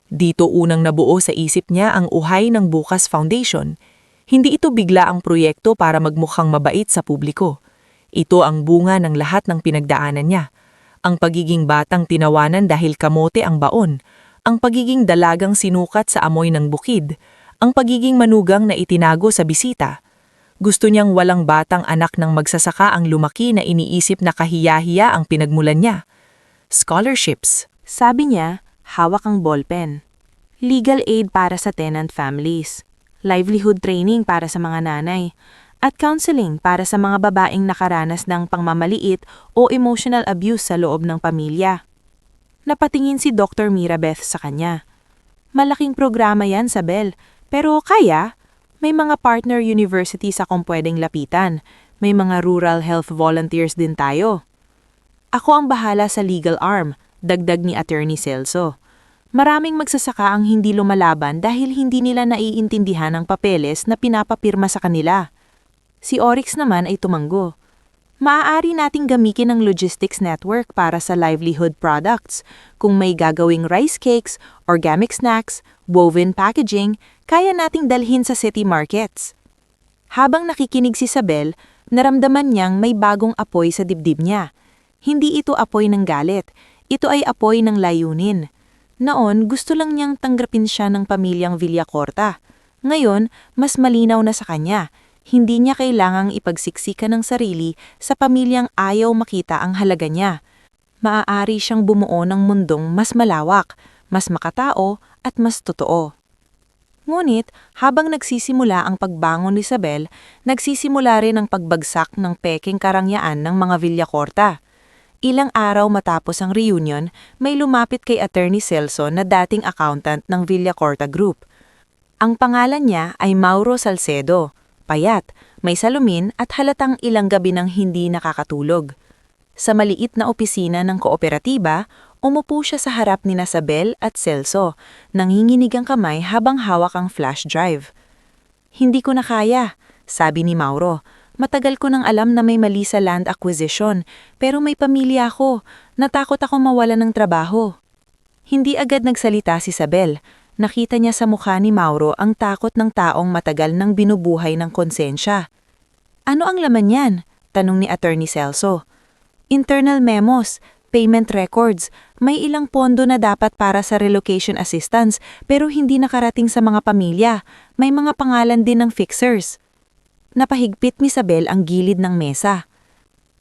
Dito unang nabuo sa isip niya ang Uhay ng Bukas Foundation. Hindi ito bigla ang proyekto para magmukhang mabait sa publiko. Ito ang bunga ng lahat ng pinagdaanan niya. Ang pagiging batang tinawanan dahil kamote ang baon, ang pagiging dalagang sinukat sa amoy ng bukid, ang pagiging manugang na itinago sa bisita. Gusto niyang walang batang anak ng magsasaka ang lumaki na iniisip na kahiya-hiya ang pinagmulan niya. Scholarships. Sabi niya, hawak ang ballpen. Legal aid para sa tenant families. Livelihood training para sa mga nanay. At counseling para sa mga babaeng nakaranas ng pangmamaliit o emotional abuse sa loob ng pamilya. Napatingin si Dr. Mirabeth sa kanya. Malaking programa yan, Sabel, pero kaya? May mga partner universities akong pwedeng lapitan. May mga rural health volunteers din tayo. Ako ang bahala sa legal arm, dagdag ni Attorney Celso. Maraming magsasaka ang hindi lumalaban dahil hindi nila naiintindihan ang papeles na pinapapirma sa kanila. Si Oryx naman ay tumanggo. Maaari nating gamitin ang logistics network para sa livelihood products. Kung may gagawing rice cakes, organic snacks, woven packaging, kaya nating dalhin sa city markets. Habang nakikinig si Sabel, naramdaman niyang may bagong apoy sa dibdib niya. Hindi ito apoy ng galit, ito ay apoy ng layunin. Noon, gusto lang niyang tanggapin siya ng pamilyang Villacorta. Ngayon, mas malinaw na sa kanya. Hindi niya kailangang ipagsiksikan ng sarili sa pamilyang ayaw makita ang halaga niya. Maaari siyang bumuo ng mundong mas malawak, mas makatao at mas totoo. Ngunit, habang nagsisimula ang pagbangon ni Isabel, nagsisimula rin ang pagbagsak ng peking karangyaan ng mga Villacorta. Ilang araw matapos ang reunion, may lumapit kay Attorney Celso na dating accountant ng Villacorta Group. Ang pangalan niya ay Mauro Salcedo. Payat, may salamin at halatang ilang gabi nang hindi nakakatulog. Sa maliit na opisina ng kooperatiba, umupo siya sa harap ni Isabel at Celso, nanginginig ang kamay habang hawak ang flash drive. Hindi ko na kaya, sabi ni Mauro. Matagal ko nang alam na may mali sa land acquisition, pero may pamilya ako. Natakot ako mawalan ng trabaho. Hindi agad nagsalita si Isabel. Nakita niya sa mukha ni Mauro ang takot ng taong matagal nang binubuhay ng konsensya. Ano ang laman yan? Tanong ni Attorney Celso. Internal memos, payment records, may ilang pondo na dapat para sa relocation assistance pero hindi nakarating sa mga pamilya. May mga pangalan din ng fixers. Napahigpit ni Isabel ang gilid ng mesa.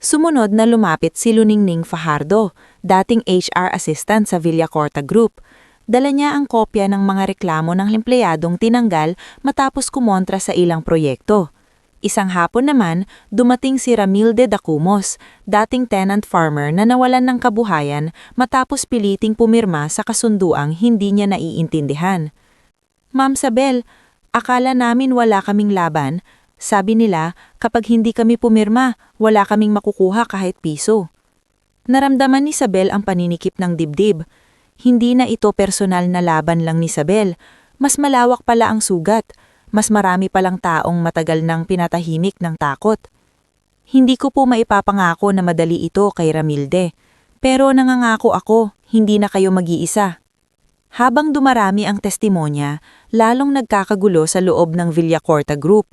Sumunod na lumapit si Luningning Fajardo, dating HR assistant sa Villacorta Group. Dala niya ang kopya ng mga reklamo ng empleyadong tinanggal matapos kumontra sa ilang proyekto. Isang hapon naman, dumating si Ramilde Dacumos, dating tenant farmer na nawalan ng kabuhayan matapos piliting pumirma sa kasunduang hindi niya naiintindihan. Ma'am Sabel, akala namin wala kaming laban. Sabi nila, kapag hindi kami pumirma, wala kaming makukuha kahit piso. Naramdaman ni Isabel ang paninikip ng dibdib. Hindi na ito personal na laban lang ni Isabel. Mas malawak pala ang sugat. Mas marami palang taong matagal nang pinatahimik ng takot. Hindi ko po maipapangako na madali ito kay Ramilde. Pero nangangako ako, hindi na kayo mag-iisa. Habang dumarami ang testimonya, lalong nagkakagulo sa loob ng Villacorta Group.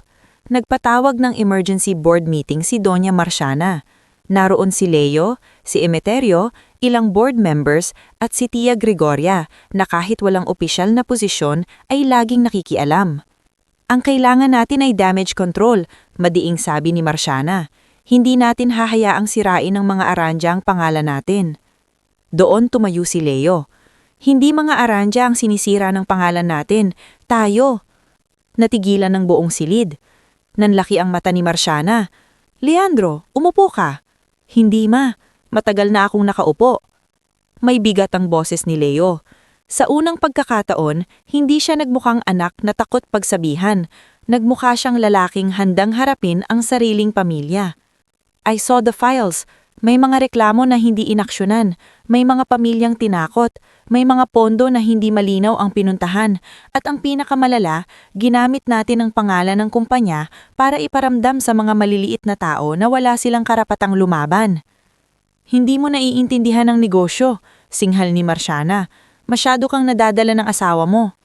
Nagpatawag ng emergency board meeting si Doña Marciana. Naroon si Leo, si Emeterio, ilang board members at si Tia Gregoria na kahit walang opisyal na posisyon ay laging nakikialam. Ang kailangan natin ay damage control, madiing sabi ni Marciana. Hindi natin hahayaang sirain ng mga aranja ang pangalan natin. Doon tumayo si Leo. Hindi mga aranja ang sinisira ng pangalan natin, tayo. Natigilan ng buong silid. Nanlaki ang mata ni Marciana. Leandro, umupo ka. Hindi ma, matagal na akong nakaupo. May bigat ang boses ni Leo. Sa unang pagkakataon, hindi siya nagmukhang anak na takot pagsabihan. Nagmukha siyang lalaking handang harapin ang sariling pamilya. I saw the files. May mga reklamo na hindi inaksyonan. May mga pamilyang tinakot. May mga pondo na hindi malinaw ang pinuntahan. At ang pinakamalala, ginamit natin ang pangalan ng kumpanya para iparamdam sa mga maliliit na tao na wala silang karapatang lumaban. Hindi mo naiintindihan ang negosyo, singhal ni Marciana. Masyado kang nadadala ng asawa mo.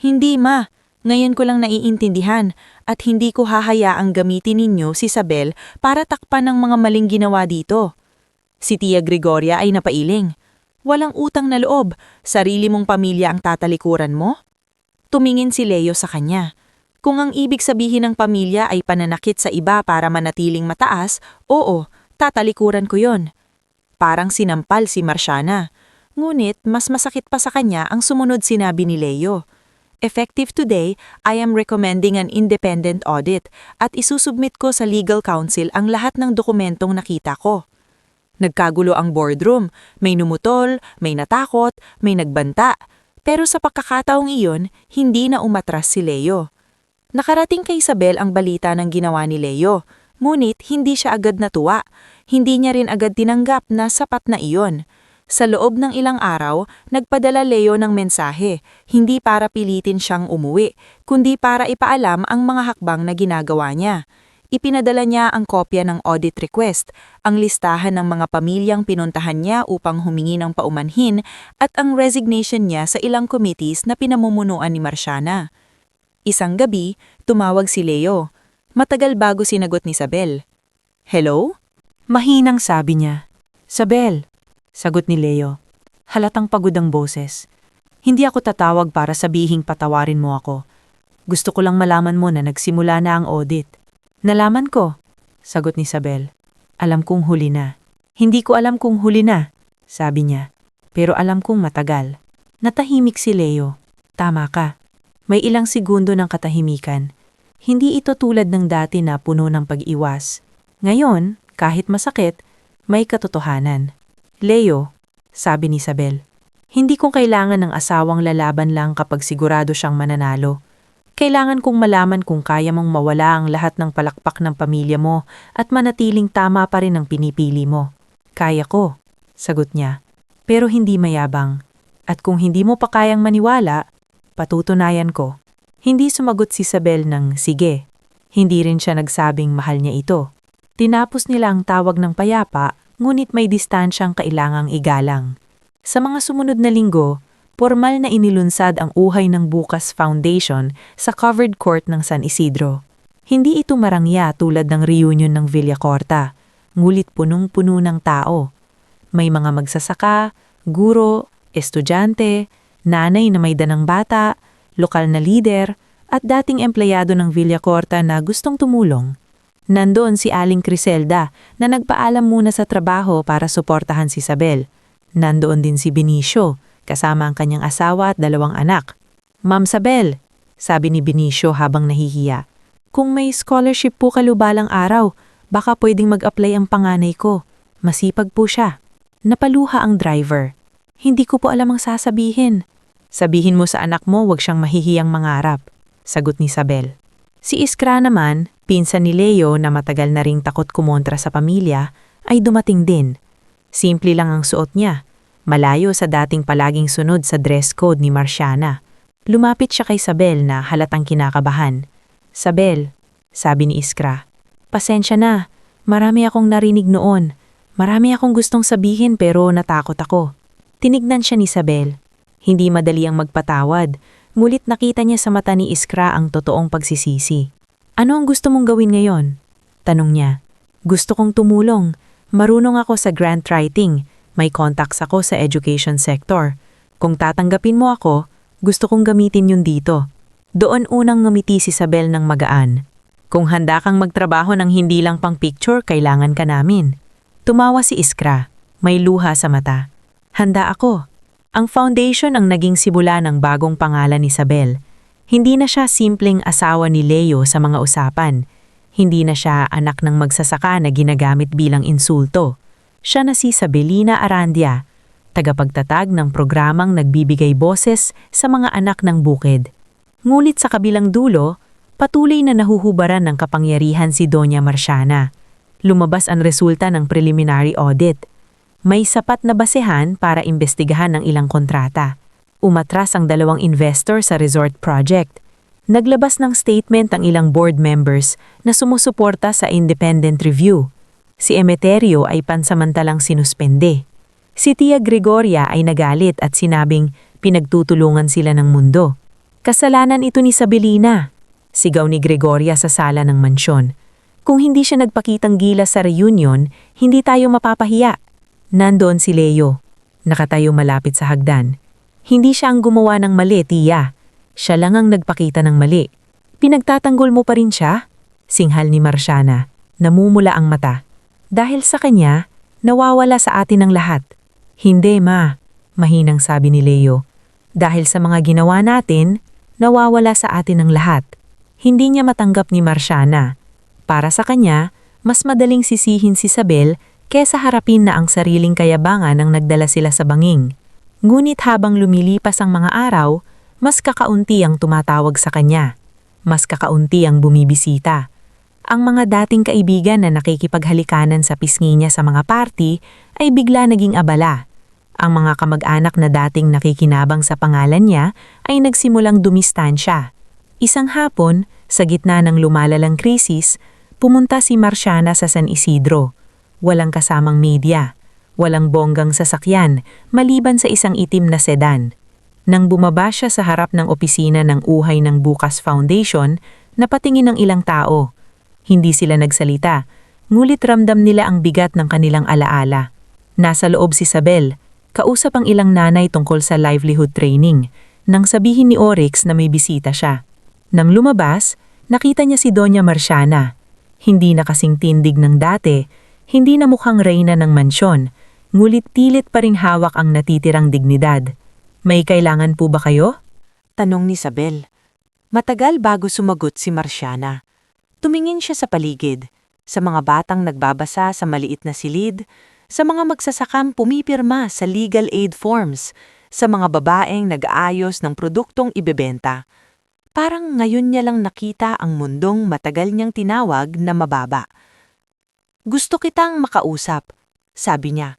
Hindi ma, ngayon ko lang naiintindihan at hindi ko hahayaang gamitin ninyo si Isabel para takpan ng mga maling ginawa dito. Si Tia Gregoria ay napailing. Walang utang na loob, sarili mong pamilya ang tatalikuran mo? Tumingin si Leo sa kanya. Kung ang ibig sabihin ng pamilya ay pananakit sa iba para manatiling mataas, oo, tatalikuran ko yon. Parang sinampal si Marciana. Ngunit mas masakit pa sa kanya ang sumunod sinabi ni Leo. Effective today, I am recommending an independent audit at isusubmit ko sa legal counsel ang lahat ng dokumentong nakita ko. Nagkagulo ang boardroom, may numutol, may natakot, may nagbanta. Pero sa pagkakataong iyon, hindi na umatras si Leo. Nakarating kay Isabel ang balita ng ginawa ni Leo, ngunit hindi siya agad natuwa. Hindi niya rin agad tinanggap na sapat na iyon. Sa loob ng ilang araw, nagpadala Leo ng mensahe, hindi para pilitin siyang umuwi, kundi para ipaalam ang mga hakbang na ginagawa niya. Ipinadala niya ang kopya ng audit request, ang listahan ng mga pamilyang pinuntahan niya upang humingi ng paumanhin at ang resignation niya sa ilang committees na pinamumunuan ni Marciana. Isang gabi, tumawag si Leo. Matagal bago sinagot ni Isabel. Hello? Mahinang sabi niya. Sabel, sagot ni Leo. Halatang pagod ang boses. Hindi ako tatawag para sabihing patawarin mo ako. Gusto ko lang malaman mo na nagsimula na ang audit. Nalaman ko, sagot ni Isabel. Alam kong huli na. Hindi ko alam kung huli na, sabi niya. Pero alam kong matagal. Natahimik si Leo. Tama ka. May ilang segundo ng katahimikan. Hindi ito tulad ng dati na puno ng pag-iwas. Ngayon, kahit masakit, may katotohanan. Leo, sabi ni Isabel, hindi ko kailangan ng asawang lalaban lang kapag sigurado siyang mananalo. Kailangan kong malaman kung kaya mong mawala ang lahat ng palakpak ng pamilya mo at manatiling tama pa rin ang pinipili mo. Kaya ko, sagot niya, pero hindi mayabang. At kung hindi mo pa kayang maniwala, patutunayan ko. Hindi sumagot si Isabel ng sige. Hindi rin siya nagsabing mahal niya ito. Tinapos nila ang tawag ng payapa, ngunit may distansyang kailangang igalang. Sa mga sumunod na linggo, formal na inilunsad ang Uhay ng Bukas Foundation sa covered court ng San Isidro. Hindi ito marangya tulad ng reunion ng Villacorta, ngulit punong-puno ng tao. May mga magsasaka, guro, estudyante, nanay na may danang bata, lokal na lider, at dating empleyado ng Villacorta na gustong tumulong. Nandoon si Aling Criselda na nagpaalam muna sa trabaho para suportahan si Isabel. Nandoon din si Benicio, kasama ang kanyang asawa at 2 anak. Ma'am Sabel, sabi ni Benicio habang nahihiya, kung may scholarship po kalubalang araw, baka pwedeng mag-apply ang panganay ko. Masipag po siya. Napaluha ang driver. Hindi ko po alam ang sasabihin. Sabihin mo sa anak mo wag siyang mahihiyang mangarap, sagot ni Isabel. Si Iskra naman, pinsan ni Leo na matagal na ring takot kumontra sa pamilya, ay dumating din. Simple lang ang suot niya. Malayo sa dating palaging sunod sa dress code ni Marciana. Lumapit siya kay Sabel na halatang kinakabahan. Sabel, sabi ni Iskra, pasensya na, marami akong narinig noon. Marami akong gustong sabihin pero natakot ako. Tinignan siya ni Sabel. Hindi madali ang magpatawad, ngulit nakita niya sa mata ni Iskra ang totoong pagsisisi. Ano ang gusto mong gawin ngayon? Tanong niya. Gusto kong tumulong. Marunong ako sa grant writing. May contacts ako sa education sector. Kung tatanggapin mo ako, gusto kong gamitin yun dito. Doon unang ngumiti si Isabel ng magaan. Kung handa kang magtrabaho ng hindi lang pang picture, kailangan ka namin. Tumawa si Iskra. May luha sa mata. Handa ako. Ang foundation ang naging simula ng bagong pangalan ni Isabel. Hindi na siya simpleng asawa ni Leo sa mga usapan. Hindi na siya anak ng magsasaka na ginagamit bilang insulto. Siya na si Isabelina Arandia, tagapagtatag ng programang nagbibigay boses sa mga anak ng bukid. Ngulit sa kabilang dulo, patuloy na nahuhubaran ng kapangyarihan si Doña Marciana. Lumabas ang resulta ng preliminary audit. May sapat na basehan para imbestigahan ang ilang kontrata. Umatras ang 2 investor sa resort project. Naglabas ng statement ang ilang board members na sumusuporta sa independent review. Si Emeterio ay pansamantalang sinuspende. Si Tia Gregoria ay nagalit at sinabing pinagtutulungan sila ng mundo. Kasalanan ito ni Isabelina, sigaw ni Gregoria sa sala ng mansyon. Kung hindi siya nagpakitang gilas sa reunion, hindi tayo mapapahiya. Nandoon si Leo. Nakatayo malapit sa hagdan. Hindi siya ang gumawa ng mali, tiya. Siya lang ang nagpakita ng mali. Pinagtatanggol mo pa rin siya? Singhal ni Marciana. Namumula ang mata. Dahil sa kanya, nawawala sa atin ang lahat. Hindi, ma. Mahinang sabi ni Leo. Dahil sa mga ginawa natin, nawawala sa atin ang lahat. Hindi niya matanggap ni Marciana. Para sa kanya, mas madaling sisihin si Isabel kesa harapin na ang sariling kayabangan ang nagdala sila sa banging. Ngunit habang lumilipas ang mga araw, mas kakaunti ang tumatawag sa kanya. Mas kakaunti ang bumibisita. Ang mga dating kaibigan na nakikipaghalikanan sa pisngi niya sa mga party ay bigla naging abala. Ang mga kamag-anak na dating nakikinabang sa pangalan niya ay nagsimulang dumistansya. Isang hapon, sa gitna ng lumalalang krisis, pumunta si Marciana sa San Isidro. Walang kasamang media, walang bonggang sasakyan, maliban sa isang itim na sedan. Nang bumaba siya sa harap ng opisina ng Uhay ng Bukas Foundation, napatingin ng ilang tao. Hindi sila nagsalita, ngulit ramdam nila ang bigat ng kanilang alaala. Nasa loob si Isabel, kausap ang ilang nanay tungkol sa livelihood training, nang sabihin ni Oryx na may bisita siya. Nang lumabas, nakita niya si Doña Marciana. Hindi na kasing tindig ng dati, hindi na mukhang reyna ng mansyon, ngulit pilit pa ring hawak ang natitirang dignidad. May kailangan po ba kayo? Tanong ni Isabel. Matagal bago sumagot si Marciana. Tumingin siya sa paligid, sa mga batang nagbabasa sa maliit na silid, sa mga magsasakang pumipirma sa legal aid forms, sa mga babaeng nag-aayos ng produktong ibebenta. Parang ngayon niya lang nakita ang mundong matagal niyang tinawag na mababa. Gusto kitang makausap, sabi niya.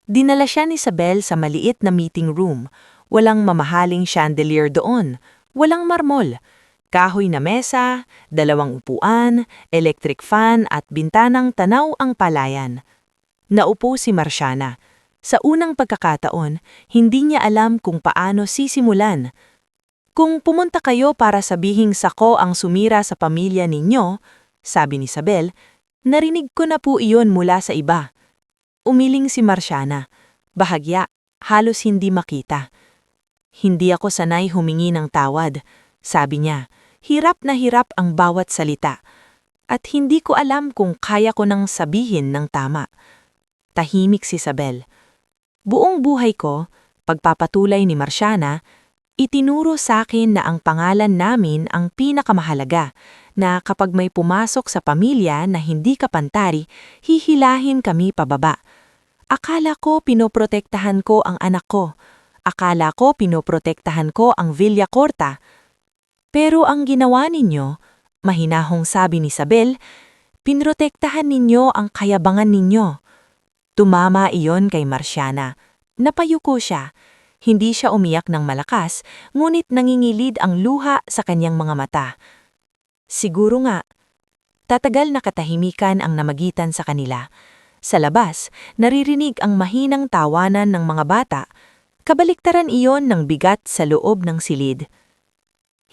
Dinala siya ni Isabel sa maliit na meeting room. Walang mamahaling chandelier doon, walang marmol. Kahoy na mesa, 2 upuan, electric fan at bintanang tanaw ang palayan. Naupo si Marciana. Sa unang pagkakataon, hindi niya alam kung paano sisimulan. Kung pumunta kayo para sabihing sako ang sumira sa pamilya ninyo, sabi ni Isabel, narinig ko na po iyon mula sa iba. Umiling si Marciana. Bahagya, halos hindi makita. Hindi ako sanay humingi ng tawad, sabi niya. Hirap na hirap ang bawat salita. At hindi ko alam kung kaya ko nang sabihin ng tama. Tahimik si Isabel. Buong buhay ko, pagpapatuloy ni Marciana, itinuro sa akin na ang pangalan namin ang pinakamahalaga, na kapag may pumasok sa pamilya na hindi kapantari, hihilahin kami pababa. Akala ko pinoprotektahan ko ang anak ko. Akala ko pinoprotektahan ko ang Villacorta. Pero ang ginawa ninyo, mahinahong sabi ni Isabel, pinrotektahan ninyo ang kayabangan ninyo. Tumama iyon kay Marciana. Napayuko siya. Hindi siya umiyak ng malakas, ngunit nangingilid ang luha sa kanyang mga mata. Siguro nga, tatagal na katahimikan ang namagitan sa kanila. Sa labas, naririnig ang mahinang tawanan ng mga bata. Kabaliktaran iyon ng bigat sa loob ng silid.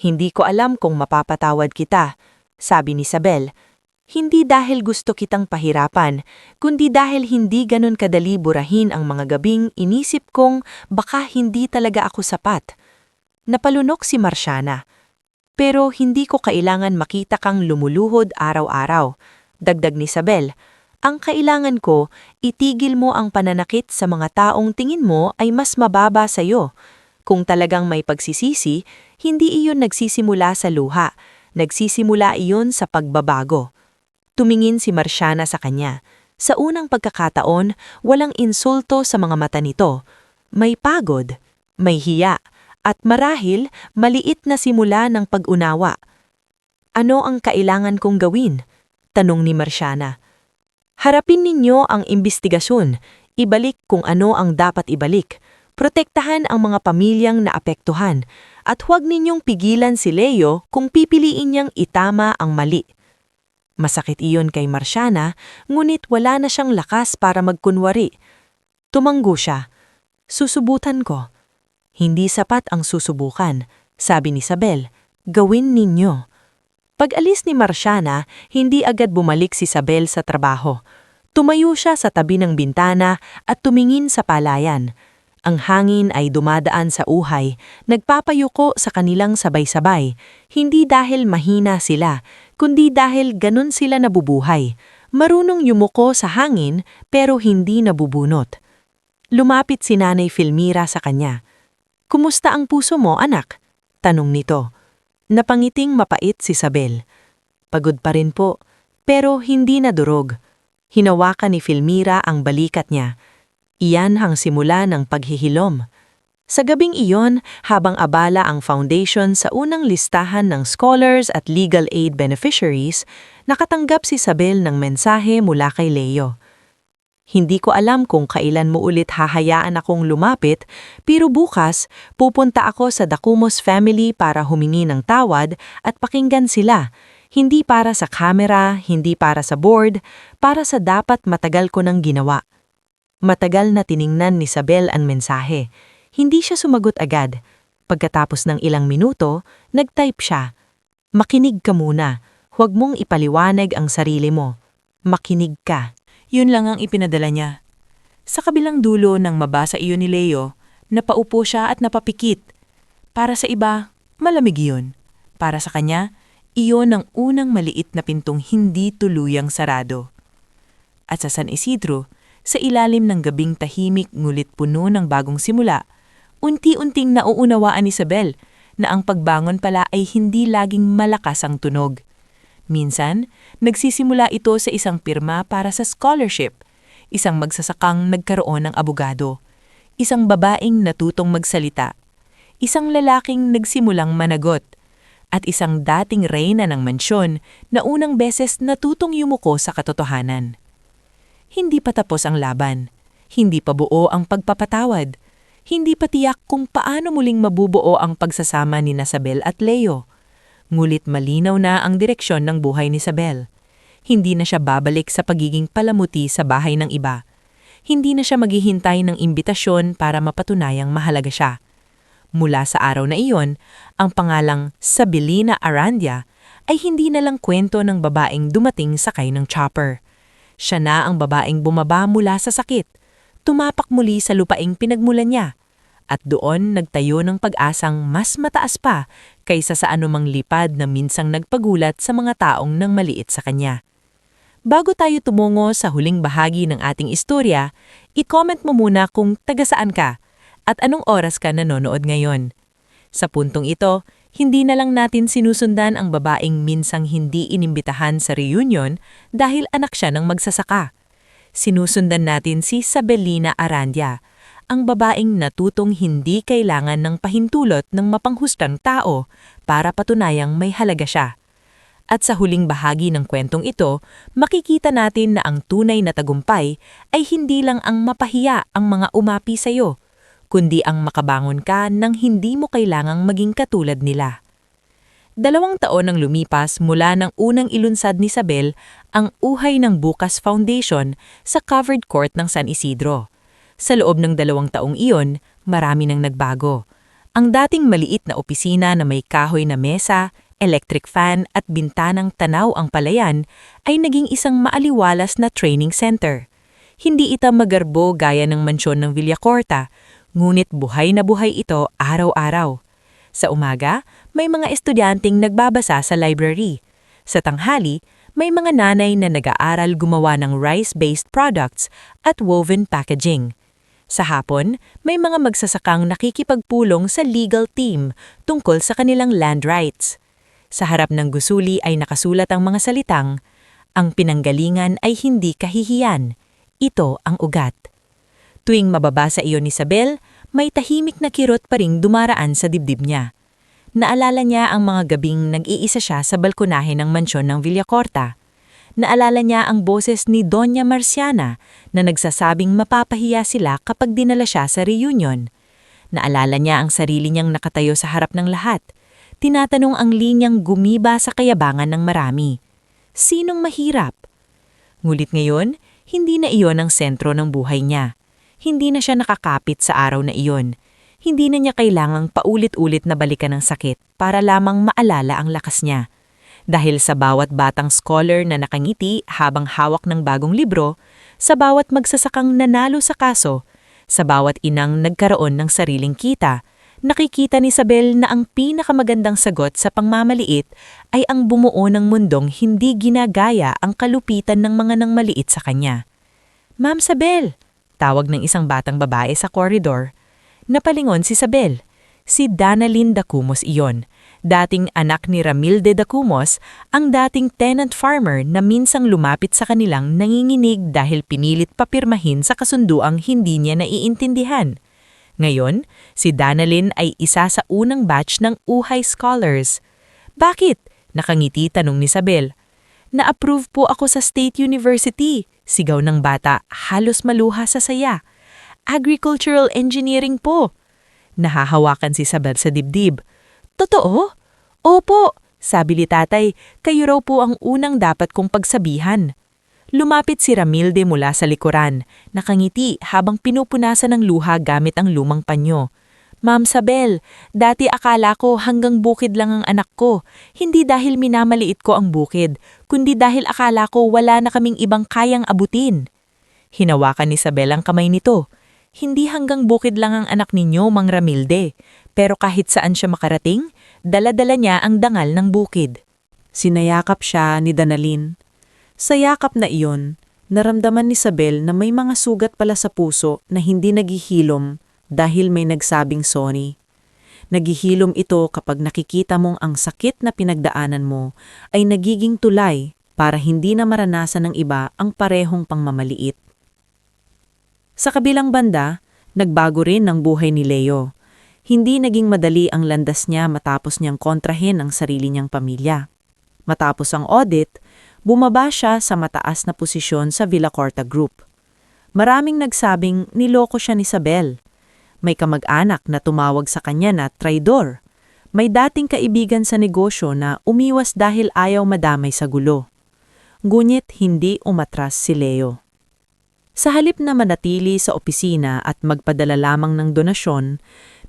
Hindi ko alam kung mapapatawad kita, sabi ni Isabel. Hindi dahil gusto kitang pahirapan, kundi dahil hindi ganon kadali burahin ang mga gabing inisip kong baka hindi talaga ako sapat. Napalunok si Marciana. Pero hindi ko kailangan makita kang lumuluhod araw-araw. Dagdag ni Isabel, ang kailangan ko, itigil mo ang pananakit sa mga taong tingin mo ay mas mababa sa iyo. Kung talagang may pagsisisi, hindi iyon nagsisimula sa luha, nagsisimula iyon sa pagbabago. Tumingin si Marciana sa kanya. Sa unang pagkakataon, walang insulto sa mga mata nito. May pagod, may hiya, at marahil maliit na simula ng pag-unawa. Ano ang kailangan kong gawin? Tanong ni Marciana. Harapin ninyo ang imbestigasyon, ibalik kung ano ang dapat ibalik, protektahan ang mga pamilyang naapektuhan, at huwag ninyong pigilan si Leo kung pipiliin niyang itama ang mali. Masakit iyon kay Marciana, ngunit wala na siyang lakas para magkunwari. Tumanggo siya. Susubutan ko. Hindi sapat ang susubukan, sabi ni Isabel. Gawin ninyo. Pag-alis ni Marciana, hindi agad bumalik si Isabel sa trabaho. Tumayo siya sa tabi ng bintana at tumingin sa palayan. Ang hangin ay dumadaan sa uhay, nagpapayuko sa kanilang sabay-sabay, hindi dahil mahina sila, kundi dahil ganun sila nabubuhay. Marunong yumuko sa hangin pero hindi nabubunot. Lumapit si Nanay Filmira sa kanya. "Kumusta ang puso mo, anak?" tanong nito. Napangiting mapait si Isabel. "Pagod pa rin po, pero hindi nadurog." Hinawakan ni Filmira ang balikat niya. Iyan ang simula ng paghihilom. Sa gabing iyon, habang abala ang foundation sa unang listahan ng scholars at legal aid beneficiaries, nakatanggap si Isabel ng mensahe mula kay Leo. "Hindi ko alam kung kailan mo ulit hahayaan akong lumapit, pero bukas pupunta ako sa Dacumos family para humingi ng tawad at pakinggan sila. Hindi para sa camera, hindi para sa board, para sa dapat matagal ko nang ginawa." Matagal na tiningnan ni Isabel ang mensahe. Hindi siya sumagot agad. Pagkatapos ng ilang minuto, nag-type siya. "Makinig ka muna. Huwag mong ipaliwanag ang sarili mo. Makinig ka." Yun lang ang ipinadala niya. Sa kabilang dulo ng mabasa iyon ni Leo, napaupo siya at napapikit. Para sa iba, malamig iyon. Para sa kanya, iyon ang unang maliit na pintong hindi tuluyang sarado. At sa San Isidro, sa ilalim ng gabing tahimik ngulit puno ng bagong simula, unti-unting nauunawaan ni Isabel na ang pagbangon pala ay hindi laging malakas ang tunog. Minsan, nagsisimula ito sa isang pirma para sa scholarship, isang magsasakang nagkaroon ng abogado, isang babaeng natutong magsalita, isang lalaking nagsimulang managot, at isang dating reyna ng mansyon na unang beses natutong yumuko sa katotohanan. Hindi pa tapos ang laban. Hindi pa buo ang pagpapatawad. Hindi pa tiyak kung paano muling mabubuo ang pagsasama ni Isabel at Leo. Ngulit malinaw na ang direksyon ng buhay ni Isabel. Hindi na siya babalik sa pagiging palamuti sa bahay ng iba. Hindi na siya maghihintay ng imbitasyon para mapatunayang mahalaga siya. Mula sa araw na iyon, ang pangalang Sabelina Arandia ay hindi na lang kwento ng babaeng dumating sakay ng chopper. Siya na ang babaeng bumaba mula sa sakit, tumapak muli sa lupaing pinagmulan niya, at doon nagtayo ng pag-asang mas mataas pa kaysa sa anumang lipad na minsang nagpagulat sa mga taong nang maliit sa kanya. Bago tayo tumungo sa huling bahagi ng ating istorya, i-comment mo muna kung taga saan ka at anong oras ka nanonood ngayon. Sa puntong ito, hindi na lang natin sinusundan ang babaeng minsang hindi inimbitahan sa reunion dahil anak siya ng magsasaka. Sinusundan natin si Sabelina Arandia, ang babaeng natutong hindi kailangan ng pahintulot ng mapanghustang tao para patunayang may halaga siya. At sa huling bahagi ng kwentong ito, makikita natin na ang tunay na tagumpay ay hindi lang ang mapahiya ang mga umapi sa iyo, kundi ang makabangon ka nang hindi mo kailangang maging katulad nila. 2 taon ang lumipas mula nang unang ilunsad ni Isabel ang Uhay ng Bukas Foundation sa covered court ng San Isidro. Sa loob ng 2 taong iyon, marami nang nagbago. Ang dating maliit na opisina na may kahoy na mesa, electric fan at bintanang tanaw ang palayan ay naging isang maaliwalas na training center. Hindi ito magarbo gaya ng mansyon ng Villacorta, ngunit buhay na buhay ito araw-araw. Sa umaga, may mga estudyanteng nagbabasa sa library. Sa tanghali, may mga nanay na nag-aaral gumawa ng rice-based products at woven packaging. Sa hapon, may mga magsasakang nakikipagpulong sa legal team tungkol sa kanilang land rights. Sa harap ng gusuli ay nakasulat ang mga salitang, "Ang pinanggalingan ay hindi kahihiyan. Ito ang ugat." Tuwing mababasa iyon ni Isabel, may tahimik na kirot pa ring dumaraan sa dibdib niya. Naalala niya ang mga gabing nag-iisa siya sa balkonahe ng mansyon ng Villacorta. Naalala niya ang boses ni Doña Marciana na nagsasabing mapapahiya sila kapag dinala siya sa reunion. Naalala niya ang sarili niyang nakatayo sa harap ng lahat. Tinatanong ang linyang gumiba sa kayabangan ng marami. Sinong mahirap? Ngulit ngayon, hindi na iyon ang sentro ng buhay niya. Hindi na siya nakakapit sa araw na iyon. Hindi na niya kailangang paulit-ulit na balikan ng sakit para lamang maalala ang lakas niya. Dahil sa bawat batang scholar na nakangiti habang hawak ng bagong libro, sa bawat magsasakang nanalo sa kaso, Sa bawat inang nagkaroon ng sariling kita, nakikita ni Isabel na ang pinakamagandang sagot sa pangmamaliit ay ang bumuo ng mundong hindi ginagaya ang kalupitan ng mga nang maliit sa kanya. "Ma'am Isabel!" tawag ng isang batang babae sa koridor. Napalingon si Isabel. Si Danalyn Dacumos iyon, dating anak ni Ramilde Dacumos, ang dating tenant farmer na minsang lumapit sa kanilang nanginginig dahil pinilit papirmahin sa kasunduang hindi niya naiintindihan. Ngayon, si Danalyn ay isa sa unang batch ng Uhay Scholars. "Bakit?" nakangiti tanong ni Isabel. "Na-approve po ako sa State University," sigaw ng bata, halos maluha sa saya. "Agricultural engineering po." Nahahawakan si Isabel sa dibdib. "Totoo?" "Opo," sabi ni tatay, "kayo raw po ang unang dapat kong pagsabihan." Lumapit si Ramilde mula sa likuran, nakangiti habang pinupunasan ng luha gamit ang lumang panyo. "Ma'am Isabel, dati akala ko hanggang bukid lang ang anak ko. Hindi dahil minamaliit ko ang bukid, kundi dahil akala ko wala na kaming ibang kayang abutin." Hinawakan ni Isabel ang kamay nito. "Hindi hanggang bukid lang ang anak ninyo, Mang Ramilde. Pero kahit saan siya makarating, dala-dala niya ang dangal ng bukid." Sinayakap siya ni Danalyn. Sa yakap na iyon, naramdaman ni Isabel na may mga sugat pala sa puso na hindi naghihilom dahil may nagsabing sorry. Naghihilom ito kapag nakikita mong ang sakit na pinagdaanan mo ay nagiging tulay para hindi na maranasan ng iba ang parehong pangmamaliit. Sa kabilang banda, nagbago rin ang buhay ni Leo. Hindi naging madali ang landas niya matapos niyang kontrahin ang sarili niyang pamilya. Matapos ang audit, bumaba siya sa mataas na posisyon sa Villacorta Group. Maraming nagsabing niloko siya ni Isabel. May kamag-anak na tumawag sa kanya na traidor. May dating kaibigan sa negosyo na umiwas dahil ayaw madamay sa gulo. Ngunit hindi umatras si Leo. Sa halip na manatili sa opisina at magpadala lamang ng donasyon,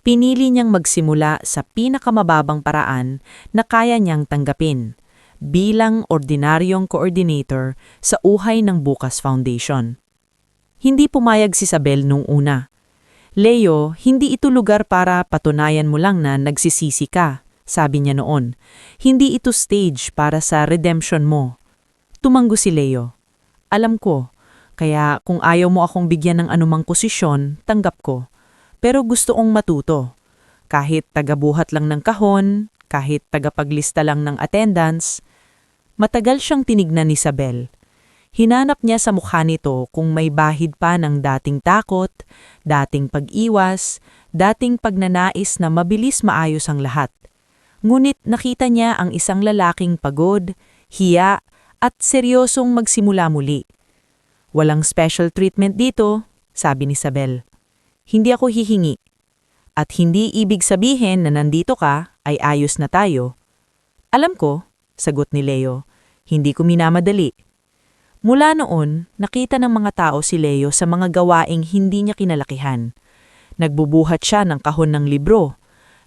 pinili niyang magsimula sa pinakamababang paraan na kaya niyang tanggapin, bilang ordinaryong coordinator sa Uhay ng Bukas Foundation. Hindi pumayag si Isabel nung una. "Leo, hindi ito lugar para patunayan mo lang na nagsisisi ka," sabi niya noon. "Hindi ito stage para sa redemption mo." Tumanggo si Leo. "Alam ko. Kaya kung ayaw mo akong bigyan ng anumang posisyon, tanggap ko. Pero gusto kong matuto. Kahit tagabuhat lang ng kahon, kahit tagapaglista lang ng attendance." Matagal siyang tinignan ni Isabel. Hinanap niya sa mukha nito kung may bahid pa ng dating takot, dating pag-iwas, dating pagnanais na mabilis maayos ang lahat. Ngunit nakita niya ang isang lalaking pagod, hiya, at seryosong magsimula muli. "Walang special treatment dito," sabi ni Isabel. "Hindi ako hihingi. At hindi ibig sabihin na nandito ka ay ayos na tayo." "Alam ko," sagot ni Leo. "Hindi ko minamadali." Mula noon, nakita ng mga tao si Leo sa mga gawaing hindi niya kinalakihan. Nagbubuhat siya ng kahon ng libro,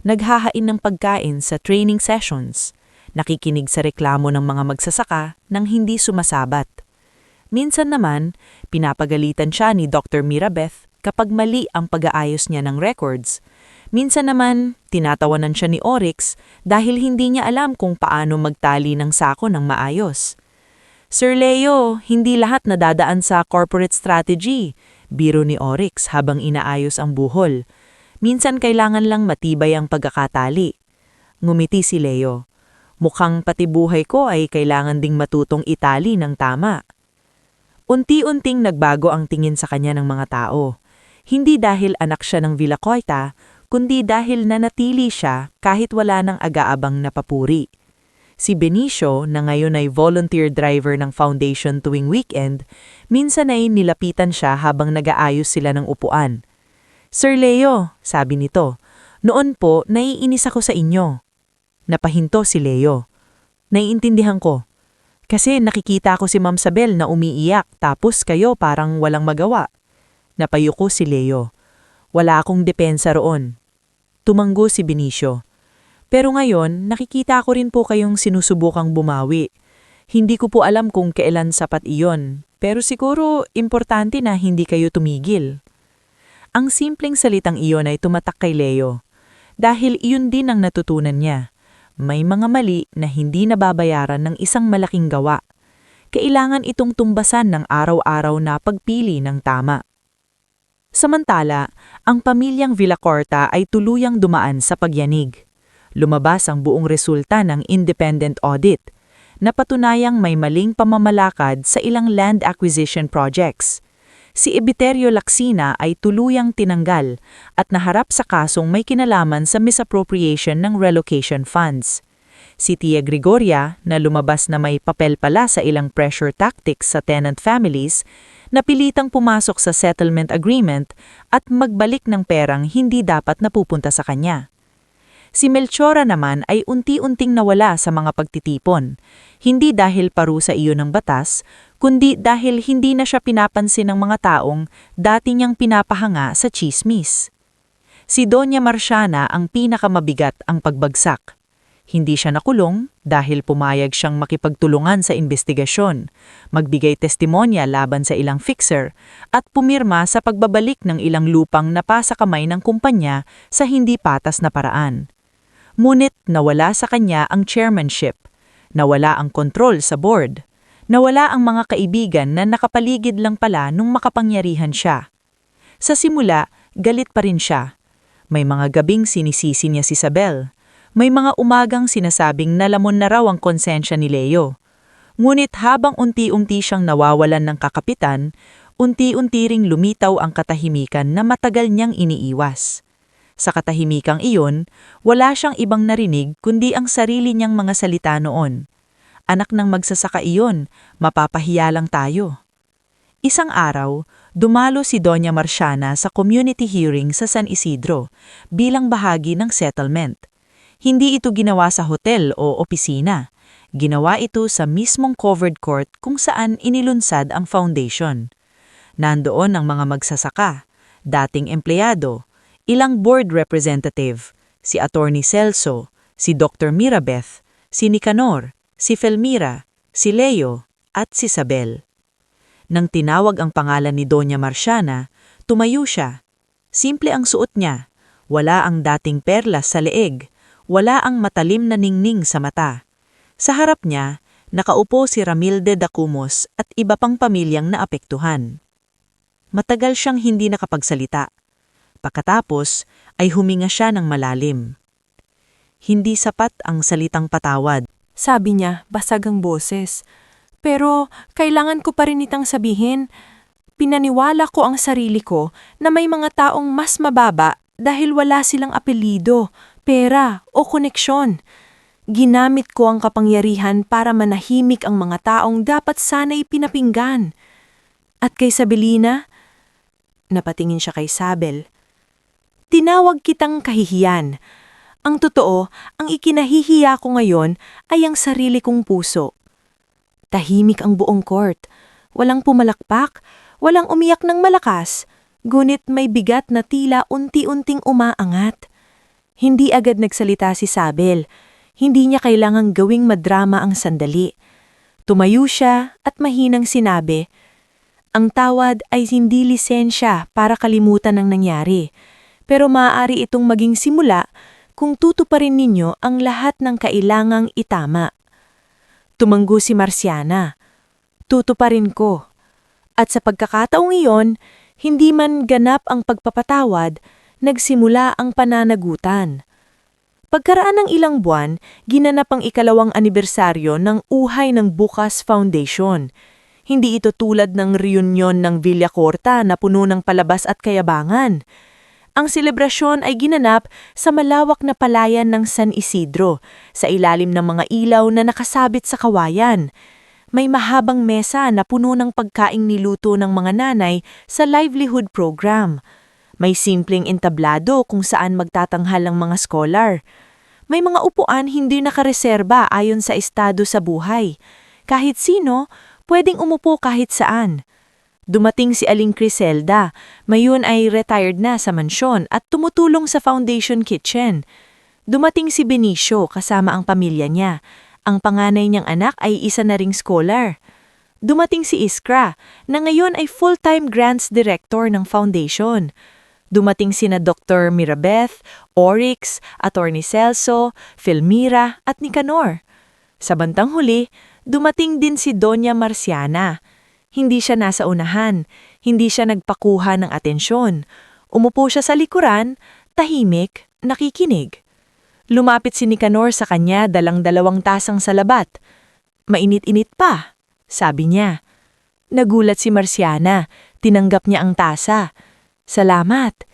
naghahain ng pagkain sa training sessions, nakikinig sa reklamo ng mga magsasaka nang hindi sumasabat. Minsan naman, pinapagalitan siya ni Dr. Mirabeth kapag mali ang pag-aayos niya ng records. Minsan naman, tinatawanan siya ni Oryx dahil hindi niya alam kung paano magtali ng sako ng maayos. "Sir Leo, hindi lahat nadadaan sa corporate strategy," biro ni Oryx habang inaayos ang buhol. "Minsan kailangan lang matibay ang pagkakatali." Ngumiti si Leo. "Mukhang pati buhay ko ay kailangan ding matutong itali ng tama." Unti-unting nagbago ang tingin sa kanya ng mga tao. Hindi dahil anak siya ng Villacorta, kundi dahil nanatili siya kahit wala ng aga-abang na papuri. Si Benicio, na ngayon ay volunteer driver ng foundation tuwing weekend, minsan ay nilapitan siya habang nag-aayos sila ng upuan. "Sir Leo," sabi nito, "noon po naiinis ako sa inyo." Napahinto si Leo. "Naiintindihan ko. Kasi nakikita ko si Ma'am Isabel na umiiyak tapos kayo parang walang magawa." Napayuko si Leo. "Wala akong depensa roon." Tumanggo si Benicio. "Pero ngayon, nakikita ko rin po kayong sinusubukang bumawi. Hindi ko po alam kung kailan sapat iyon, pero siguro importante na hindi kayo tumigil." Ang simpleng salitang iyon ay tumatak kay Leo. Dahil iyon din ang natutunan niya. May mga mali na hindi nababayaran ng isang malaking gawa. Kailangan itong tumbasan ng araw-araw na pagpili ng tama. Samantala, ang pamilyang Villacorta ay tuluyang dumaan sa pagyanig. Lumabas ang buong resulta ng independent audit. Napatunayang may maling pamamalakad sa ilang land acquisition projects. Si Ebiterio Lacsina ay tuluyang tinanggal at naharap sa kasong may kinalaman sa misappropriation ng relocation funds. Si Tia Gregoria, na lumabas na may papel pala sa ilang pressure tactics sa tenant families, napilitang pumasok sa settlement agreement at magbalik ng perang hindi dapat napupunta sa kanya. Si Melchora naman ay unti-unting nawala sa mga pagtitipon, hindi dahil parusa iyon ng batas, kundi dahil hindi na siya pinapansin ng mga taong dati niyang pinapahanga sa tsismis. Si Doña Marciana ang pinakamabigat ang pagbagsak. Hindi siya nakulong dahil pumayag siyang makipagtulungan sa investigasyon, magbigay testimonya laban sa ilang fixer, at pumirma sa pagbabalik ng ilang lupang napasa kamay ng kumpanya sa hindi patas na paraan. Ngunit nawala sa kanya ang chairmanship, nawala ang kontrol sa board, nawala ang mga kaibigan na nakapaligid lang pala nung makapangyarihan siya. Sa simula, galit pa rin siya. May mga gabing sinisisi niya si Isabel. May mga umagang sinasabing nalamon na raw ang konsensya ni Leo. Ngunit habang unti-unti siyang nawawalan ng kakapitan, unti-unti ring lumitaw ang katahimikan na matagal niyang iniiwas. Sa katahimikang iyon, wala siyang ibang narinig kundi ang sarili niyang mga salita noon. Anak ng magsasaka iyon, mapapahiya lang tayo. Isang araw, dumalo si Doña Marciana sa community hearing sa San Isidro bilang bahagi ng settlement. Hindi ito ginawa sa hotel o opisina. Ginawa ito sa mismong covered court kung saan inilunsad ang foundation. Nandoon ang mga magsasaka, dating empleyado, ilang board representative, si Attorney Celso, si Dr. Mirabeth, si Nicanor, si Felmira, si Leo, at si Isabel. Nang tinawag ang pangalan ni Doña Marciana, tumayo siya. Simple ang suot niya, wala ang dating perlas sa leeg, wala ang matalim na ningning sa mata. Sa harap niya, nakaupo si Ramilde Dacumos at iba pang pamilyang naapektuhan. Matagal siyang hindi nakapagsalita. Pagkatapos ay huminga siya ng malalim. Hindi sapat ang salitang patawad. Sabi niya, basag ang boses. Pero kailangan ko pa rin itang sabihin. Pinaniwala ko ang sarili ko na may mga taong mas mababa dahil wala silang apelido, pera o koneksyon. Ginamit ko ang kapangyarihan para manahimik ang mga taong dapat sana'y pinapinggan. At kay Sabelina, napatingin siya kay Sabel, tinawag kitang kahihiyan. Ang totoo, ang ikinahihiya ko ngayon ay ang sarili kong puso. Tahimik ang buong court. Walang pumalakpak, walang umiyak ng malakas, ngunit may bigat na tila unti-unting umaangat. Hindi agad nagsalita si Sabel. Hindi niya kailangang gawing madrama ang sandali. Tumayo siya at mahinang sinabi, ang tawad ay hindi lisensya para kalimutan ang nangyari, pero maaari itong maging simula kung tutuparin ninyo ang lahat ng kailangang itama. Tumanggo si Marciana. Tutuparin ko. At sa pagkakataong iyon, hindi man ganap ang pagpapatawad, nagsimula ang pananagutan. Pagkaraan ng ilang buwan, ginanap ang ikalawang anibersaryo ng Uhay ng Bukas Foundation. Hindi ito tulad ng reunion ng Villacorta na puno ng palabas at kayabangan. Ang selebrasyon ay ginanap sa malawak na palayan ng San Isidro, sa ilalim ng mga ilaw na nakasabit sa kawayan. May mahabang mesa na puno ng pagkaing niluto ng mga nanay sa livelihood program. May simpleng entablado kung saan magtatanghal ang mga scholar. May mga upuan hindi nakareserba ayon sa estado sa buhay. Kahit sino, pwedeng umupo kahit saan. Dumating si Aling Criselda, mayon ay retired na sa mansyon at tumutulong sa foundation kitchen. Dumating si Benicio kasama ang pamilya niya. Ang panganay niyang anak ay isa na ring scholar. Dumating si Iskra, na ngayon ay full-time grants director ng foundation. Dumating sina Dr. Mirabeth, Oryx, Attorney Celso, Filmira at Nicanor. Sa bantang huli, dumating din si Doña Marciana. Hindi siya nasa unahan, hindi siya nagpakuha ng atensyon. Umupo siya sa likuran, tahimik, nakikinig. Lumapit si Nicanor sa kanya dalang 2 tasang salabat. Mainit-init pa, sabi niya. Nagulat si Marciana, tinanggap niya ang tasa. Salamat.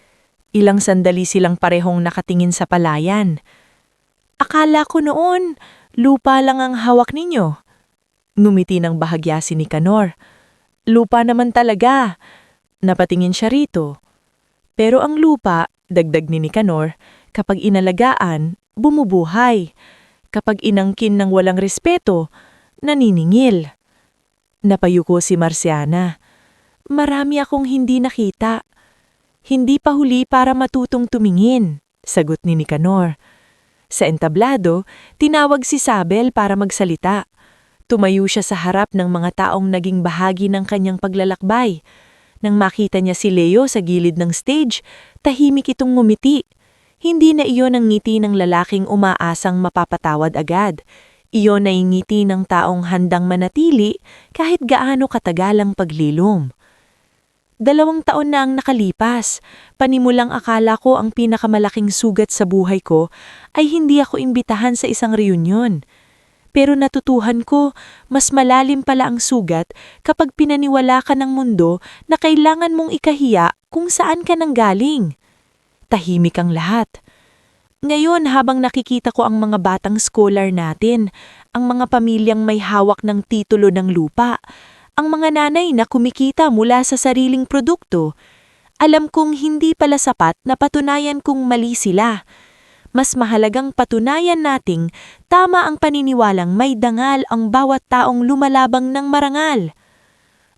Ilang sandali silang parehong nakatingin sa palayan. Akala ko noon, lupa lang ang hawak ninyo. Ngumiti ng bahagya si Nicanor. Lupa naman talaga. Napatingin siya rito. Pero ang lupa, dagdag ni Nicanor, kapag inalagaan, bumubuhay. Kapag inangkin ng walang respeto, naniningil. Napayuko si Marciana. Marami akong hindi nakita. Hindi pa huli para matutong tumingin, sagot ni Nicanor. Sa entablado, tinawag si Sabel para magsalita. Tumayo siya sa harap ng mga taong naging bahagi ng kanyang paglalakbay. Nang makita niya si Leo sa gilid ng stage, tahimik itong ngumiti. Hindi na iyon ang ngiti ng lalaking umaasang mapapatawad agad. Iyon ay ngiti ng taong handang manatili kahit gaano katagal ang paglilom. 2 taon na ang nakalipas. Panimulang akala ko ang pinakamalaking sugat sa buhay ko ay hindi ako imbitahan sa isang reunion. Pero natutuhan ko, mas malalim pala ang sugat kapag pinaniwala ka ng mundo na kailangan mong ikahiya kung saan ka nanggaling. Tahimik ang lahat. Ngayon habang nakikita ko ang mga batang scholar natin, ang mga pamilyang may hawak ng titulo ng lupa, ang mga nanay na kumikita mula sa sariling produkto, alam kong hindi pala sapat na patunayan kung mali sila. Mas mahalagang patunayan nating tama ang paniniwalang may dangal ang bawat taong lumalabang ng marangal.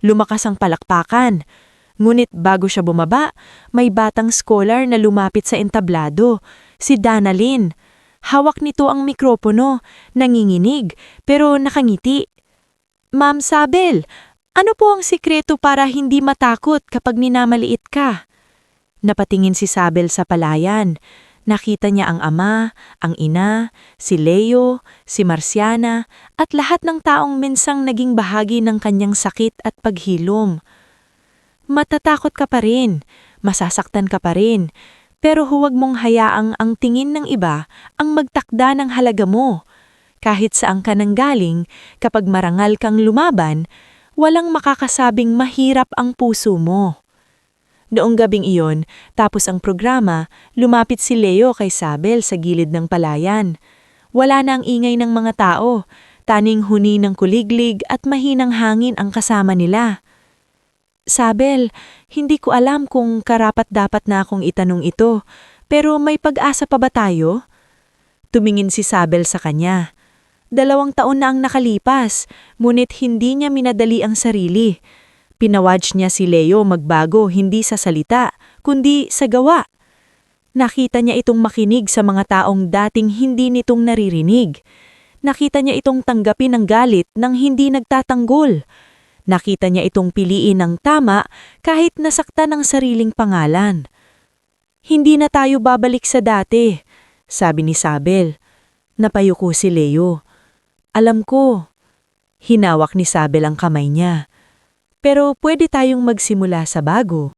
Lumakas ang palakpakan. Ngunit bago siya bumaba, may batang scholar na lumapit sa entablado, si Danalyn. Hawak nito ang mikropono, nanginginig, pero nakangiti. Ma'am Sabel, ano po ang sikreto para hindi matakot kapag minamaliit ka? Napatingin si Sabel sa palayan. Nakita niya ang ama, ang ina, si Leo, si Marciana, at lahat ng taong minsang naging bahagi ng kanyang sakit at paghilom. Matatakot ka pa rin, masasaktan ka pa rin, pero huwag mong hayaang ang tingin ng iba ang magtakda ng halaga mo. Kahit saan ka nanggaling, kapag marangal kang lumaban, walang makakasabing mahirap ang puso mo. Noong gabing iyon, tapos ang programa, lumapit si Leo kay Sabel sa gilid ng palayan. Wala na ang ingay ng mga tao, taning huni ng kuliglig at mahinang hangin ang kasama nila. Sabel, hindi ko alam kung karapat-dapat na akong itanong ito, pero may pag-asa pa ba tayo? Tumingin si Sabel sa kanya. 2 taon na ang nakalipas, ngunit hindi niya minadali ang sarili. Pinawadge niya si Leo magbago hindi sa salita, kundi sa gawa. Nakita niya itong makinig sa mga taong dating hindi nitong naririnig. Nakita niya itong tanggapin ang galit nang hindi nagtatanggol. Nakita niya itong piliin ng tama kahit nasaktan ang sariling pangalan. Hindi na tayo babalik sa dati, sabi ni Sabel. Napayuko si Leo. Alam ko. Hinawak ni Sabel ang kamay niya. Pero pwede tayong magsimula sa bago.